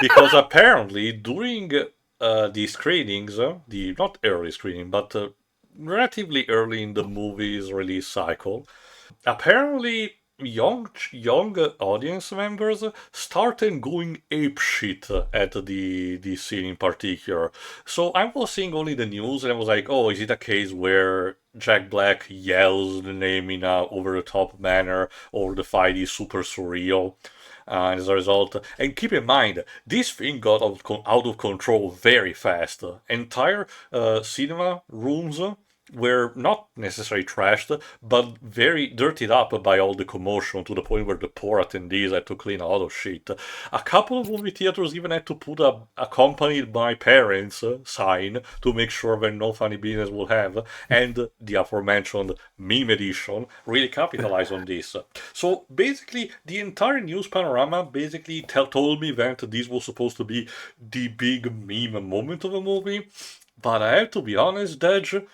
because apparently during the screenings, the not early screening, but relatively early in the movie's release cycle, apparently young audience members started going apeshit at the scene in particular. So I was seeing only the news and I was like, oh, is it a case where Jack Black yells the name in a over-the-top manner, or the fight is super surreal? As a result, and keep in mind, this thing got out of control very fast. Entire cinema rooms were not necessarily trashed, but very dirtied up by all the commotion to the point where the poor attendees had to clean a lot of shit. A couple of movie theaters even had to put a accompanied by parents sign to make sure that no funny business will have, and the aforementioned meme edition really capitalized on this. So basically, the entire news panorama basically told me that this was supposed to be the big meme moment of the movie, but I have to be honest, Dej,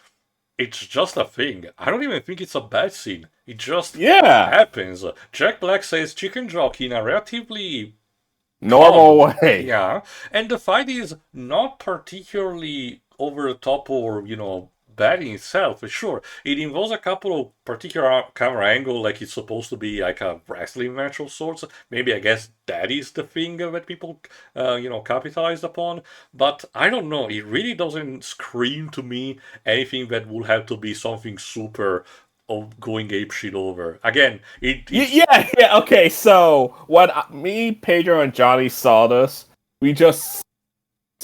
it's just a thing. I don't even think it's a bad scene. It just happens. Jack Black says chicken jockey in a relatively normal way. Yeah, and the fight is not particularly over the top or, bad in itself. Sure, it involves a couple of particular camera angle, like it's supposed to be like a wrestling match of sorts. Maybe I guess that is the thing that people, capitalized upon. But I don't know. It really doesn't scream to me anything that would have to be something super of going ape shit over. Again, yeah. Okay, so when me, Pedro, and Johnny saw this, we just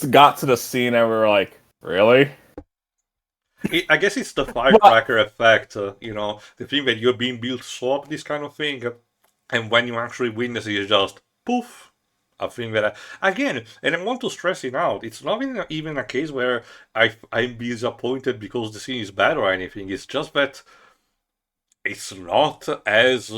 got to the scene and we were like, really? I guess it's the firecracker effect, the thing that you're being built so up, this kind of thing, and when you actually witness it, it's just poof. A thing that again, and I want to stress it out. It's not even a case where I'm disappointed because the scene is bad or anything. It's just that it's not as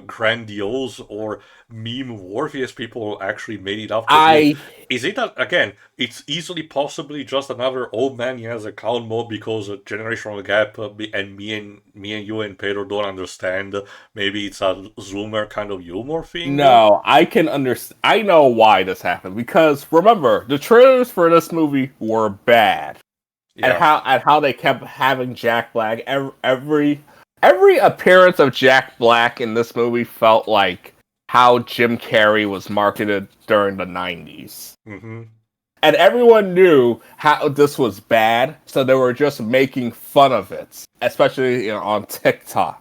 grandiose or meme-worthy as people actually made it out to be. I Is it that, again, it's easily possibly just another old man he has a clown mode because a generational gap and me and you and Pedro don't understand. Maybe it's a Zoomer kind of humor thing. no, I can understand. I know why this happened because remember the trailers for this movie were bad, and Yeah. how they kept having Jack Black every appearance of Jack Black in this movie felt like how Jim Carrey was marketed during the 90s. Mm-hmm. And everyone knew how this was bad, so they were just making fun of it, especially on TikTok.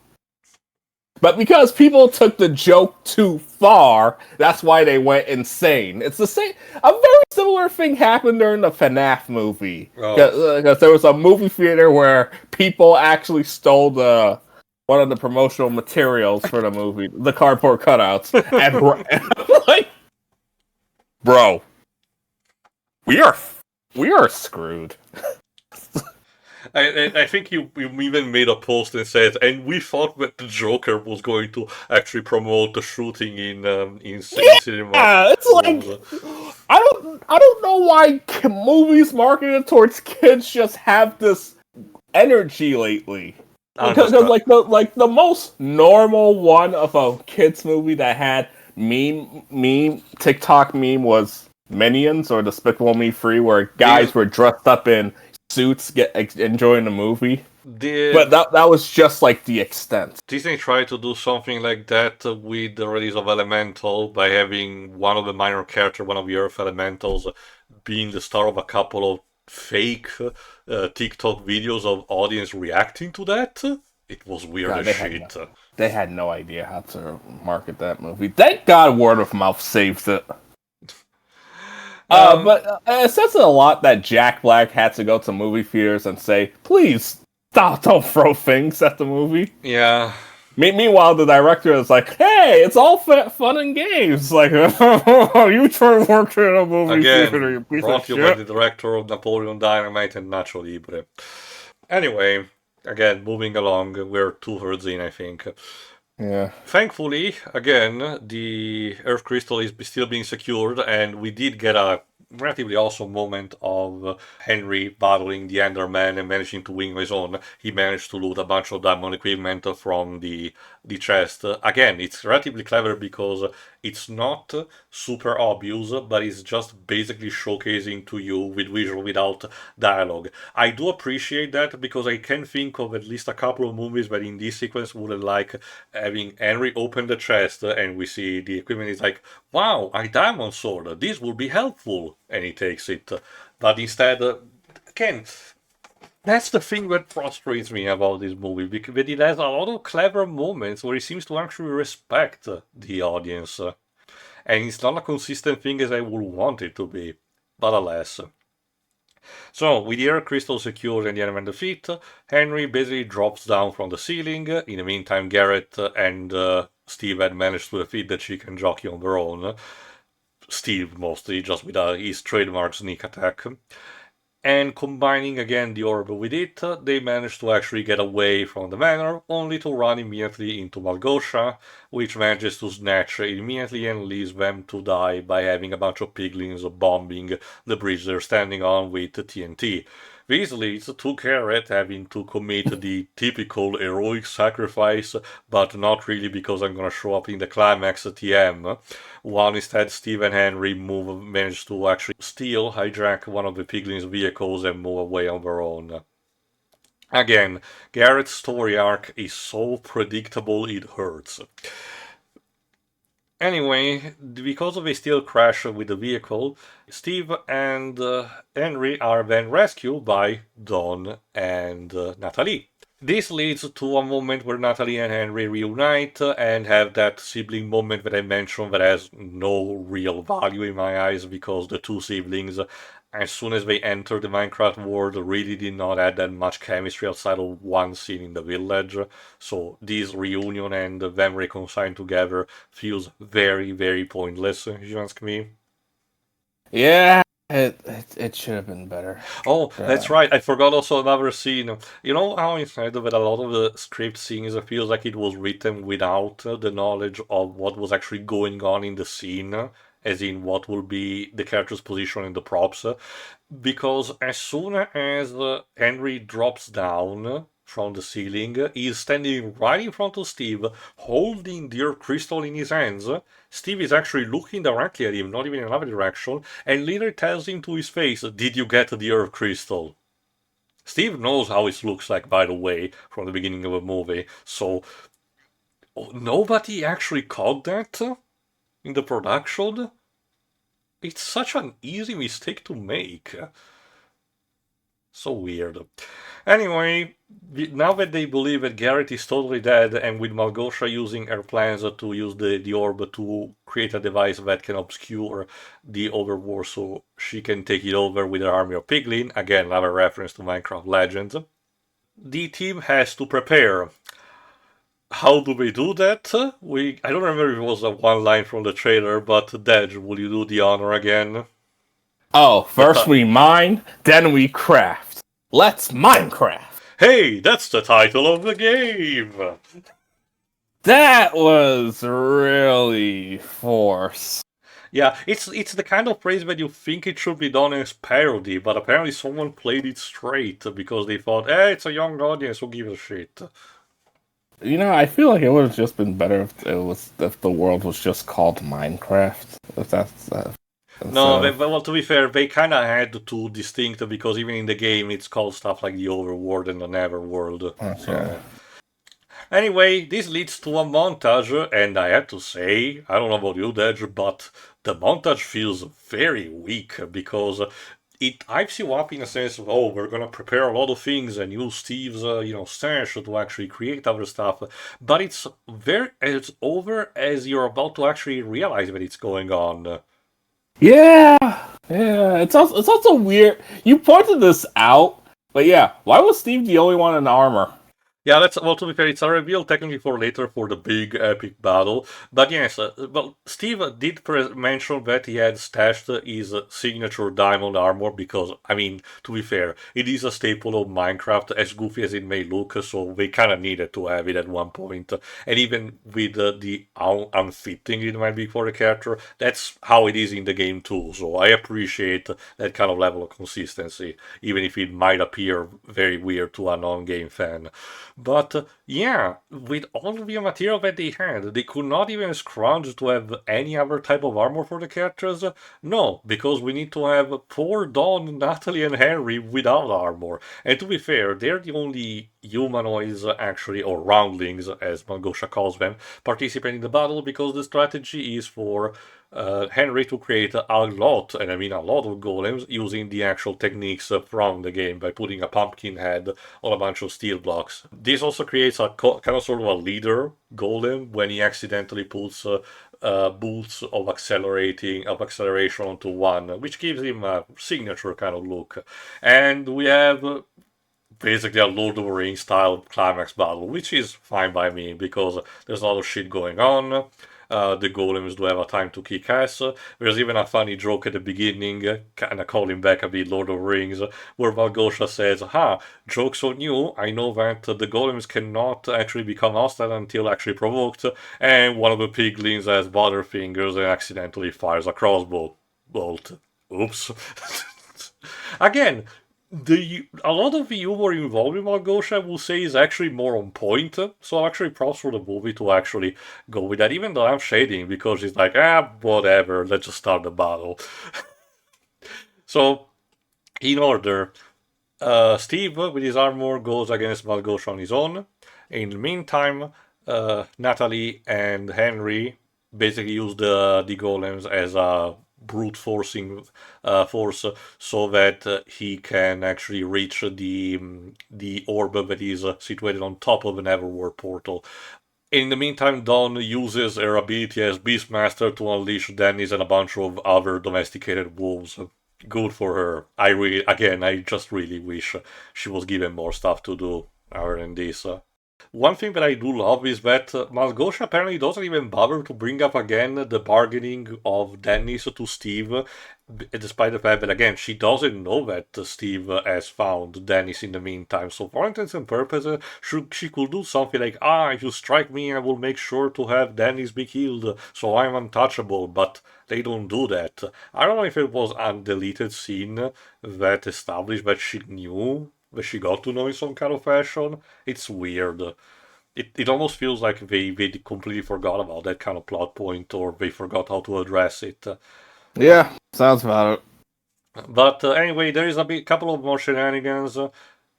But because people took the joke too far, that's why they went insane. It's the same. A very similar thing happened during the FNAF movie, Oh. because there was a movie theater where people actually stole the one of the promotional materials for the movie, the cardboard cutouts, and I'm like, bro, we are screwed. I think you even made a post and said, and we thought that the Joker was going to actually promote the shooting in cinema. Yeah, it's like I don't know why movies marketed towards kids just have this energy lately. Because Understand. like the most normal one of a kids movie that had meme TikTok meme was Minions or Despicable Me 3, where These guys were dressed up in suits enjoying the movie. But did that was just like the extent. Disney tried to do something like that with the release of Elemental by having one of the minor characters, one of the Earth Elementals, being the star of a couple of fake TikTok videos of audience reacting to that. It was weird God, as shit. they had no idea how to market that movie. Thank God word of mouth saves it. But it says a lot that Jack Black had to go to movie theaters and say, please, stop, don't throw things at the movie. Yeah. Meanwhile, the director is like, hey, it's all fun and games. Like, you try to work in a movie theater, you Again, piece brought of to you by shit. the director of Napoleon Dynamite and Nacho Libre. Anyway, again, moving along, we're 2/3 in, I think. Yeah. Thankfully, again, the Earth Crystal is still being secured, and we did get a relatively awesome moment of Henry battling the Enderman and managing to win his own. He managed to loot a bunch of diamond equipment from the chest. Again, it's relatively clever because it's not super obvious, but it's just basically showcasing to you with visual without dialogue. I do appreciate that because I can think of at least a couple of movies where in this sequence would like having Henry open the chest and we see the equipment is like, wow, a diamond sword, this will be helpful, and he takes it. But instead, again, that's the thing that frustrates me about this movie, because it has a lot of clever moments where it seems to actually respect the audience. And it's not a consistent thing as I would want it to be. But alas. So, with the air crystal secured and the enemy defeat, Henry basically drops down from the ceiling. In the meantime, Garrett and Steve had managed to defeat the chicken jockey on their own. Steve mostly, just with his trademark sneak attack. And combining again the orb with it, they manage to actually get away from the manor, only to run immediately into Malgosha, which manages to snatch immediately and leaves them to die by having a bunch of piglins bombing the bridge they're standing on with TNT. This leads to Garrett having to commit the typical heroic sacrifice, but not really because I'm gonna show up in the climax at the end. While instead Steve and Henry manage to actually hijack one of the Piglin's vehicles and move away on their own. Again, Garrett's story arc is so predictable it hurts. Anyway, because of a steel crash with the vehicle, Steve and Henry are then rescued by Dawn and Natalie. This leads to a moment where Natalie and Henry reunite and have that sibling moment that I mentioned that has no real value in my eyes because the two siblings, as soon as they enter the Minecraft world, really did not add that much chemistry outside of one scene in the village. So this reunion and them reconciling together feels very, very pointless, if you ask me. Yeah, It should have been better. Oh, Uh, that's right. I forgot also another scene. You know how in said that a lot of the script scenes it feels like it was written without the knowledge of what was actually going on in the scene, as in what will be the character's position in the props. Because as soon as Henry drops down from the ceiling, he's standing right in front of Steve, holding the Earth crystal in his hands. Steve is actually looking directly at him, not even in another direction, and literally tells him to his face, "Did you get the Earth crystal?" Steve knows how it looks like, by the way, from the beginning of the movie, so nobody actually caught that in the production. It's such an easy mistake to make. So weird. Anyway, now that they believe that Garrett is totally dead, and with Malgosha using her plans to use the orb to create a device that can obscure the overworld so she can take it over with her army of piglin, again, another reference to Minecraft Legends, the team has to prepare. How do we do that? I don't remember if it was a one line from the trailer, but Dej, will you do the honor again? oh, The first we mine, then we craft. Let's Minecraft. Hey, that's the title of the game! That was really forced. Yeah, it's the kind of phrase that you think it should be done as parody, but apparently someone played it straight because they thought, it's a young audience, who gives a shit? You know, I feel like it would have just been better if the world was just called Minecraft. If that's No, instead of well, to be fair, they kind of had to distinct because even in the game it's called stuff like the Overworld and the Neverworld. okay. So anyway, this leads to a montage, and I have to say, I don't know about you, Dej, but the montage feels very weak because it hypes you up in a sense of, oh, we're gonna prepare a lot of things and use Steve's stash to actually create other stuff, but it's over as you're about to actually realize that it's going on. Yeah, yeah. It's also weird. You pointed this out, but yeah, why was Steve the only one in armor? Yeah, that's well. To be fair, it's a reveal technically for later for the big epic battle. But yes, well, Steve did mention that he had stashed his signature diamond armor because, I mean, to be fair, it is a staple of Minecraft, as goofy as it may look. So they kind of needed to have it at one point, and even with the unfitting it might be for the character, that's how it is in the game too. So I appreciate that kind of level of consistency, even if it might appear very weird to a non-game fan. But yeah, with all the material that they had, they could not even scrounge to have any other type of armor for the characters. No, because we need to have poor Dawn, Natalie, and Henry without armor. And to be fair, they're the only humanoids, actually, or roundlings, as Mangosha calls them, participate in the battle because the strategy is for Henry to create a lot, and I mean a lot of golems using the actual techniques from the game by putting a pumpkin head on a bunch of steel blocks. This also creates a kind of sort of a leader golem when he accidentally puts boots of acceleration onto one, which gives him a signature kind of look. And we have basically a Lord of the Rings style climax battle, which is fine by me because there's a lot of shit going on. The golems do have a time to kick ass. There's even a funny joke at the beginning, kind of calling back a bit Lord of the Rings, where Valgosha says, joke's on you, I know that the golems cannot actually become hostile until actually provoked, and one of the piglins has butterfingers and accidentally fires a crossbow bolt. Oops. Again, a lot of the humor involved in Malgosha, I will say, is actually more on point. So actually props for the movie to actually go with that, even though I'm shading because it's like, whatever, let's just start the battle. So, in order, Steve with his armor goes against Malgosha on his own. In the meantime, Natalie and Henry basically use the golems as a brute forcing force so that he can actually reach the orb that is situated on top of an Everworld portal. In the meantime, Dawn uses her ability as Beastmaster to unleash Dennis and a bunch of other domesticated wolves. Good for her. I just really wish she was given more stuff to do other than this. One thing that I do love is that Malgosha apparently doesn't even bother to bring up again the bargaining of Dennis to Steve, despite the fact that, again, she doesn't know that Steve has found Dennis in the meantime. So, for intents and purposes, she could do something like, if you strike me, I will make sure to have Dennis be killed, so I'm untouchable, but they don't do that. I don't know if it was a deleted scene that established that she knew, that she got to know in some kind of fashion. It's weird. It almost feels like they completely forgot about that kind of plot point, or they forgot how to address it. Yeah, sounds about it. But anyway, there is couple of more shenanigans.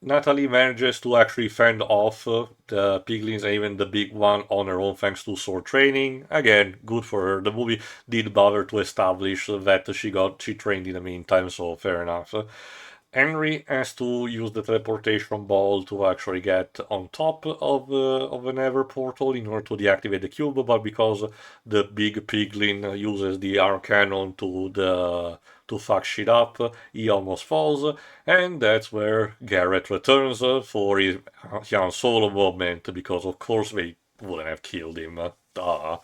Natalie manages to actually fend off the piglins and even the big one on her own thanks to sword training. Again, good for her. The movie did bother to establish that she trained in the meantime, so fair enough. Henry has to use the teleportation ball to actually get on top of the Nether portal in order to deactivate the cube, but because the big piglin uses the arm cannon to fuck shit up, he almost falls, and that's where Garrett returns for his Han Solo moment, because of course they wouldn't have killed him. Duh.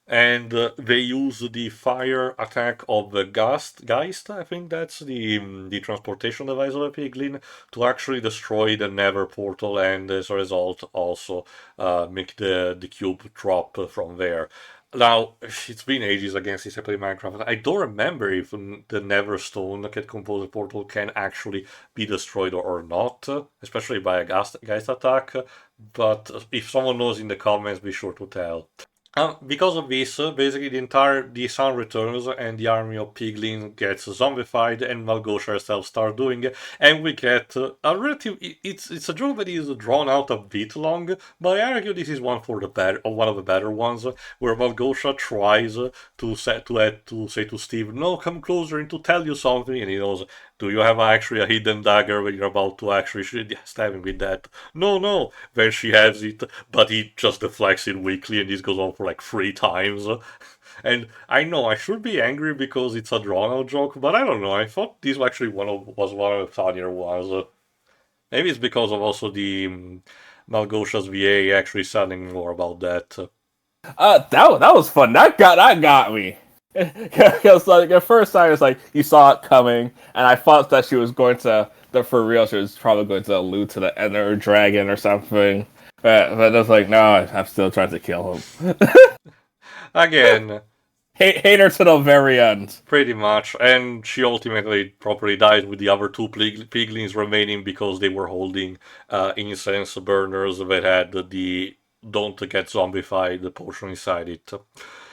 And they use the fire attack of the Geist, I think that's the transportation device of a piglin, to actually destroy the Nether portal, and as a result also make the cube drop from there. Now, it's been ages since I played Minecraft. I don't remember if the Nether Stone that composes the portal can actually be destroyed or not, especially by a Geist attack. But if someone knows in the comments, be sure to tell. Because of this, basically the sun returns and the army of piglins gets zombified, and Malgosha herself starts doing it, and we get a relative. It's a joke that is drawn out a bit long, but I argue this is one of the better ones, where Malgosha tries to say to Steve, "No, come closer and to tell you something," and he knows. Do you have actually a hidden dagger when you're about to actually stab him with that? No, no. Then she has it, but he just deflects it weakly, and this goes on for like 3 times. And I know I should be angry because it's a drawn-out joke, but I don't know. I thought this actually was one of the funnier ones. Maybe it's because of also the Malgosha's VA actually selling more about that. That was fun. That got me. Because like at first I was like, you saw it coming, and I thought that she was going to that for real. She was probably going to allude to the Ender Dragon or something. But it's like, no, I'm still trying to kill him. Again, Hate her to the very end. pretty much, and she ultimately properly died with the other two piglins remaining because they were holding incense burners that had the don't get zombified potion inside it.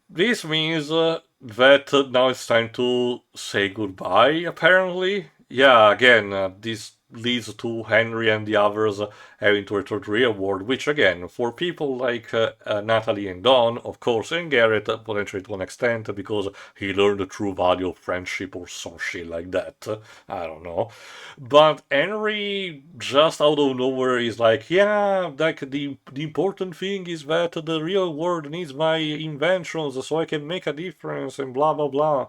This means that now it's time to say goodbye, apparently. Yeah, again, this leads to Henry and the others having to return to the real world, which, again, for people like Natalie and Don, of course, and Garrett, potentially to an extent, because he learned the true value of friendship or some shit like that. I don't know. But Henry, just out of nowhere, is like, yeah, like the important thing is that the real world needs my inventions so I can make a difference, and blah blah blah.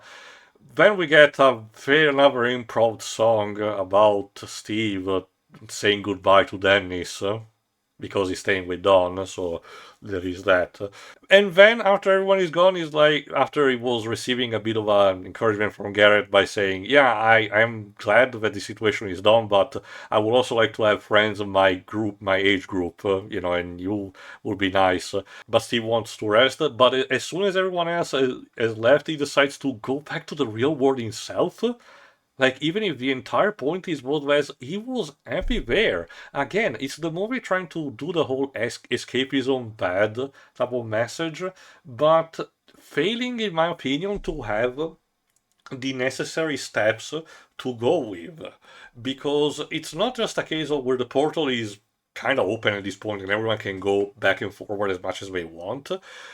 Then we get another improv song about Steve saying goodbye to Dennis because he's staying with Don, so there is that. And then after everyone is gone, he's like, after he was receiving a bit of encouragement from Garrett by saying, yeah, I'm glad that the situation is done, but I would also like to have friends in my group, my age group, and you would be nice. But Steve wants to rest, but as soon as everyone else has left, he decides to go back to the real world himself. Like, even if the entire point is what was, he was happy there. Again, it's the movie trying to do the whole escapism bad type of message, but failing, in my opinion, to have the necessary steps to go with. Because it's not just a case of where the portal is kind of open at this point and everyone can go back and forward as much as they want.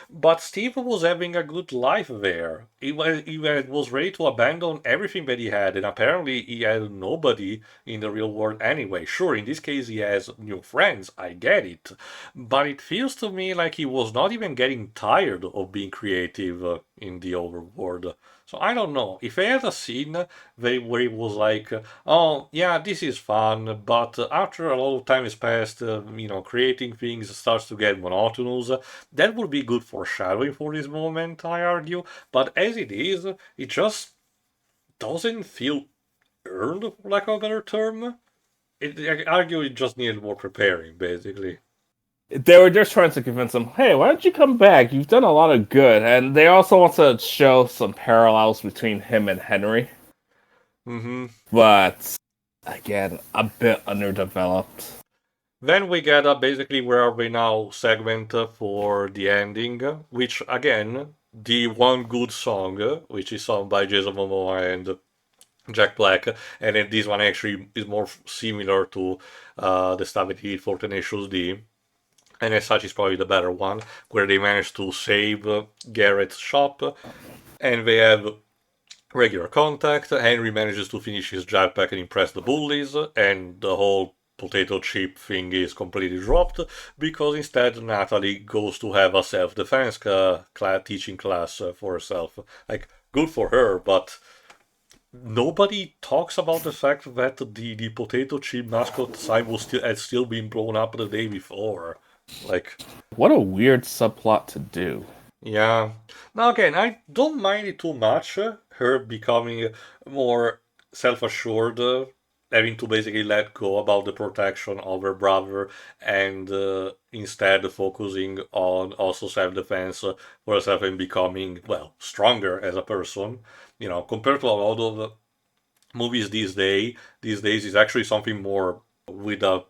But Steve was having a good life there. He was ready to abandon everything that he had, and apparently he had nobody in the real world anyway. Sure, in this case he has new friends, I get it. But it feels to me like he was not even getting tired of being creative in the overworld. So I don't know. If I had a scene where it was like, oh yeah, this is fun, but after a lot of time has passed, creating things starts to get monotonous. That would be good foreshadowing for this moment, I argue. But as it is, it just doesn't feel earned, for lack of a better term. I argue it just needed more preparing, basically. They were just trying to convince him, hey, why don't you come back? You've done a lot of good. And they also want to show some parallels between him and Henry. Mm-hmm. But, again, a bit underdeveloped. Then we get basically where are we now segment for the ending, which again, the one good song, which is sung by Jason Momoa and Jack Black, and then this one actually is more similar to the stuff that he did for Tenacious D, and as such is probably the better one, where they manage to save Garrett's shop, and they have regular contact. Henry manages to finish his jetpack and impress the bullies, and the whole potato chip thing is completely dropped because instead Natalie goes to have a self-defense teaching class for herself. Like, good for her, but nobody talks about the fact that the potato chip mascot sign had still been blown up the day before. Like, what a weird subplot to do. yeah. Now again, I don't mind it too much. Her becoming more self-assured, having to basically let go about the protection of her brother, and instead focusing on also self-defense for herself and becoming, well, stronger as a person. Compared to a lot of movies these days is actually something more with a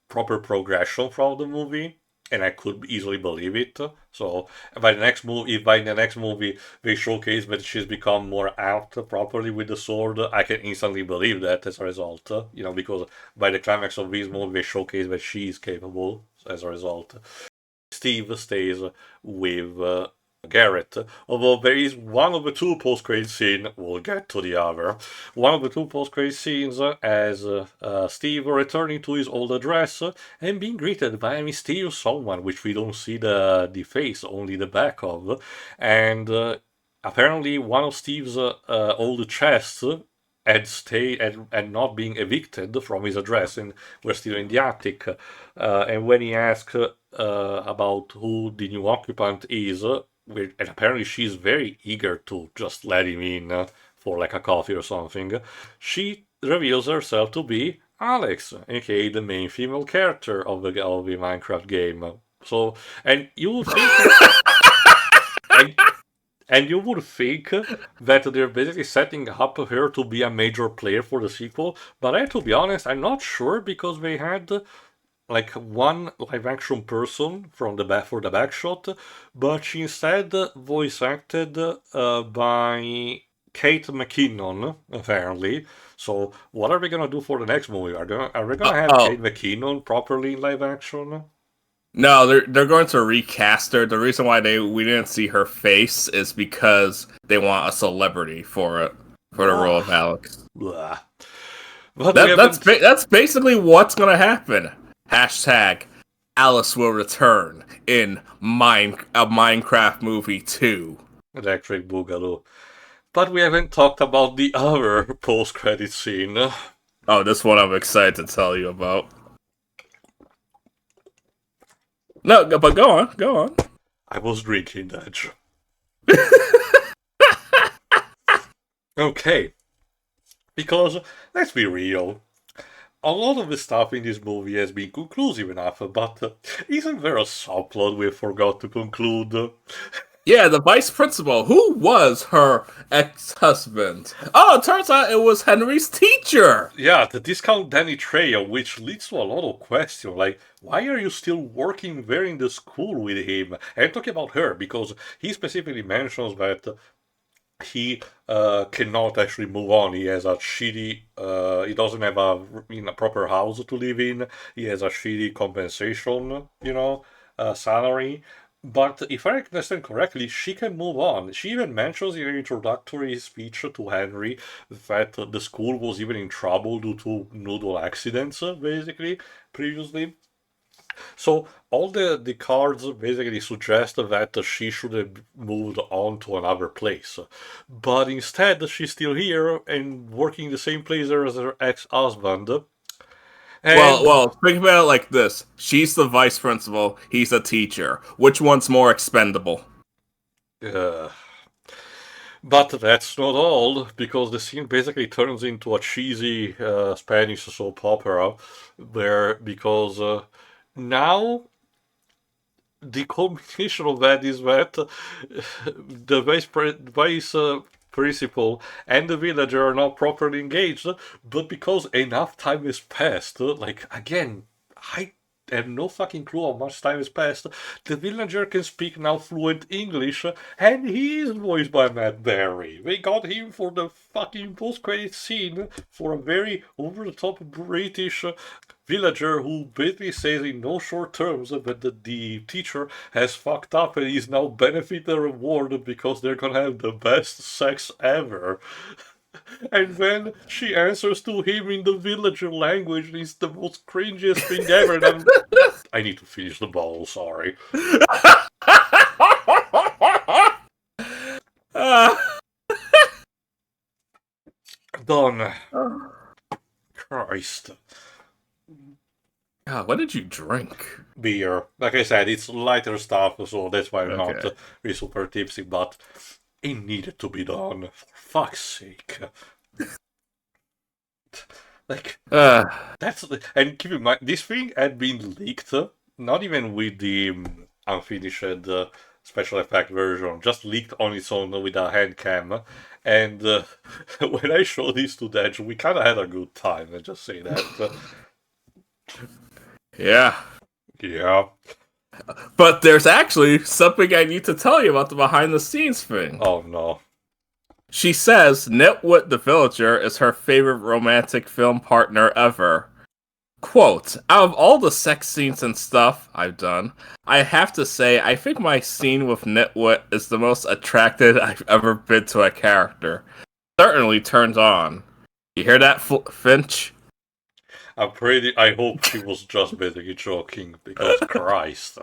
proper progression throughout the movie, and I could easily believe it. So if by the next movie they showcase that she's become more apt properly with the sword, I can instantly believe that as a result. Because by the climax of this movie they showcase that she is capable as a result. Steve stays with Garrett, although there is one of the two post-credit scenes, we'll get to the other, one of the two post-credit scenes as Steve returning to his old address and being greeted by a mysterious someone, which we don't see the face, only the back of, and apparently one of Steve's old chests had stayed and not being evicted from his address, and we're still in the attic. And when he asks about who the new occupant is, and apparently she's very eager to just let him in for like a coffee or something, she reveals herself to be Alex, aka the main female character of the Minecraft game. So, and you would think, and and you would think that they're basically setting up her to be a major player for the sequel, but I have to be honest, I'm not sure because they had like one live action person from the back for the backshot, but she instead voice acted by Kate McKinnon, apparently. So what are we gonna do for the next movie? Are we gonna have Oh, Kate McKinnon properly in live action? no, they're going to recast her. The reason why we didn't see her face is because they want a celebrity for it for the role of Ah, Alex. blah. But we That's haven't. that's basically what's gonna happen. Hashtag Alice will return in a Minecraft movie 2. Electric Boogaloo. But we haven't talked about the other post-credit scene. Oh, this one I'm excited to tell you about. No, but go on. I was drinking that. Okay, because let's be real. A lot of the stuff in this movie has been conclusive enough, but isn't there a subplot we forgot to conclude? Yeah, the vice principal. Who was her ex-husband? Oh, it turns out it was Henry's teacher. Yeah, the discount Danny Trejo, which leads to a lot of questions, like, why are you still working there in the school with him? And I'm talking about her, because he specifically mentions that he cannot actually move on. He has a shitty, he doesn't have a proper house to live in. He has a shitty compensation, salary. But if I understand correctly, she can move on. She even mentions in her introductory speech to Henry that the school was even in trouble due to noodle accidents, basically, previously. So all the cards basically suggest that she should have moved on to another place, but instead she's still here and working the same place as her ex-husband. Well, And well, think about it like this: she's the vice principal, he's a teacher. Which one's more expendable? uh, but that's not all, because the scene basically turns into a cheesy Spanish soap opera, where because now the combination of that is that the vice principal and the villager are not properly engaged, but because enough time has passed, like again, I have no fucking clue how much time has passed. The villager can speak now fluent English, and he is voiced by Matt Berry. They got him for the fucking post-credit scene for a very over-the-top British villager who basically says in no short terms that the teacher has fucked up and he's now benefit the reward because they're gonna have the best sex ever. And then she answers to him in the villager language, and it's the most cringiest thing ever. And I need to finish the bowl, sorry. Done. Christ. God, what did you drink? Beer. Like I said, it's lighter stuff, so that's why I'm not Okay. really super tipsy, but it needed to be done. For fuck's sake. Like, that's and keep in mind, this thing had been leaked, not even with the unfinished special effect version, just leaked on its own with a hand cam. And when I showed this to Dej, we kind of had a good time. I just say that. Yeah. Yeah. But there's actually something I need to tell you about the behind the scenes thing. Oh no. She says Nitwit the Villager is her favorite romantic film partner ever. Quote, out of all the sex scenes and stuff I've done, I have to say I think my scene with Nitwit is the most attracted I've ever been to a character. Certainly turns on. You hear that, Finch? I hope she was just basically joking, because Christ.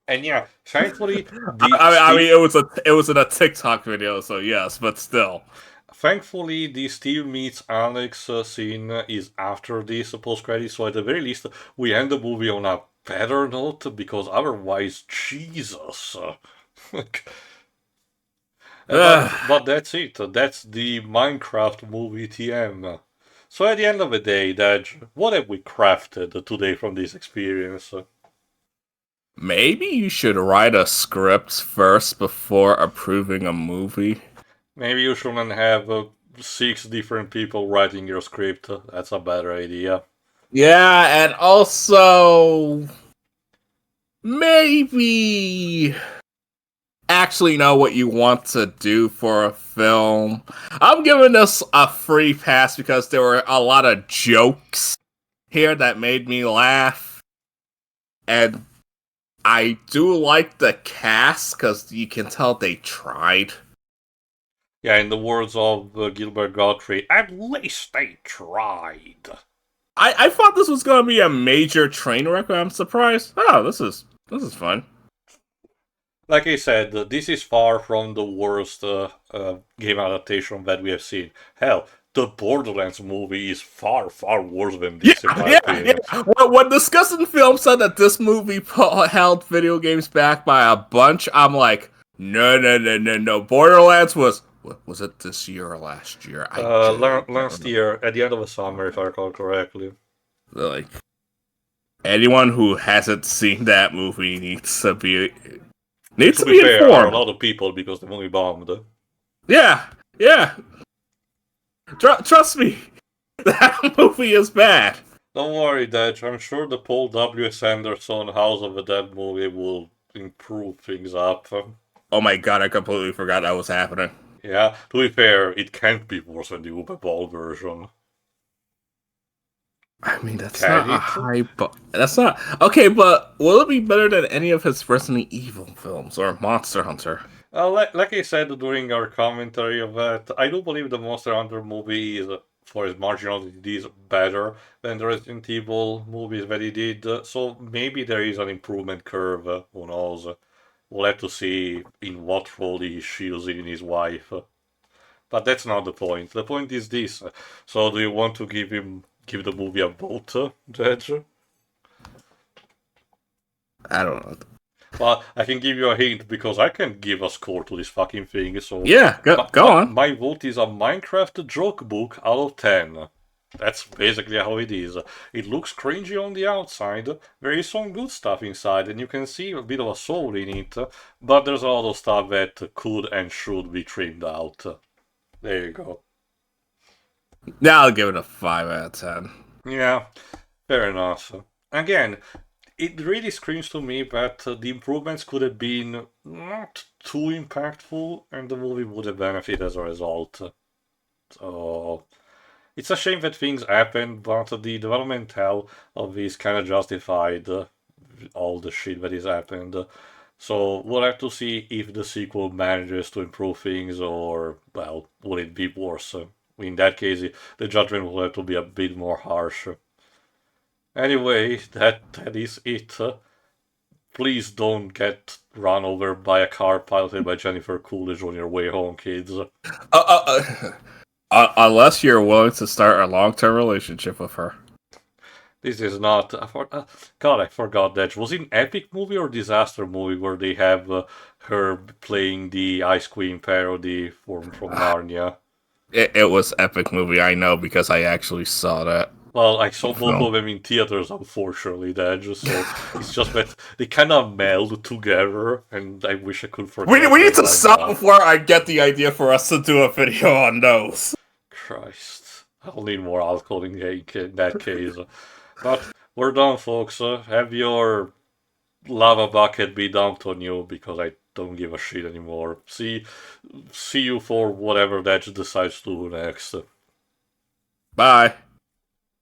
And yeah, thankfully, I mean, it was in a TikTok video, so yes, but still. Thankfully, the Steve meets Alex scene is after this post-credit, so at the very least, we end the movie on a better note, because otherwise, Jesus. But that's it. That's the Minecraft movie TM. So at the end of the day, Dad, what have we crafted today from this experience? Maybe you should write a script first before approving a movie. Maybe you shouldn't have 6 different people writing your script. That's a better idea. Yeah, and also maybe actually know what you want to do for a film. I'm giving this a free pass because there were a lot of jokes here that made me laugh. And I do like the cast because you can tell they tried. Yeah, in the words of Gilbert Gottfried, at least they tried. I thought this was going to be a major train wreck, but I'm surprised. Oh, this is fun. Like I said, this is far from the worst game adaptation that we have seen. Hell, the Borderlands movie is far, far worse than this, in my opinion. Yeah. When Discussing Film said that this movie held video games back by a bunch, I'm like, no. Borderlands was it this year or last year? Last year, at the end of the summer, if I recall correctly. Like, anyone who hasn't seen that movie needs to be fair, informed. a lot of people, because the movie bombed. Yeah. Trust me, that movie is bad. Don't worry, Dad. I'm sure the Paul W.S. Anderson House of the Dead movie will improve things up. Oh my god, I completely forgot that was happening. Yeah, to be fair, it can't be worse than the Uwe Ball version. I mean, that's Can not a it? high bar. That's not okay, but will it be better than any of his Resident Evil films or Monster Hunter? Like I said during our commentary of that, I do believe the Monster Hunter movie is for his marginal it is better than the Resident Evil movies that he did. So maybe there is an improvement curve. Who knows? We'll have to see in what role he shields in his wife. But that's not the point. The point is this. So do you want to give the movie a vote, Judge? I don't know. Well, I can give you a hint because I can give a score to this fucking thing. So Yeah, go on. My vote is a Minecraft joke book out of 10. That's basically how it is. It looks cringy on the outside. There is some good stuff inside, and you can see a bit of a soul in it. But there's a lot of stuff that could and should be trimmed out. There you go. Now I'll give it a 5 out of 10. Yeah, fair enough. Again, it really screams to me that the improvements could have been not too impactful, and the movie would have benefited as a result. So it's a shame that things happened, but the development hell of this kind of justified all the shit that has happened. So we'll have to see if the sequel manages to improve things, or well, will it be worse? In that case, the judgment will have to be a bit more harsh. Anyway, that is it. Please don't get run over by a car piloted by Jennifer Coolidge on your way home, kids. Unless you're willing to start a long-term relationship with her. This is not. God, I forgot that. Was it an epic movie or disaster movie where they have her playing the Ice Queen parody from Narnia? It was epic movie, I know, because I actually saw that. Well, I saw both of them in theaters, unfortunately, Dad. So it's just that they kind of meld together, and I wish I could forget. We need to stop before I get the idea for us to do a video on those. Christ, I'll need more alcohol in that case. But we're done, folks. Have your lava bucket be dumped on you because I don't give a shit anymore. See you for whatever that decides to do next. Bye.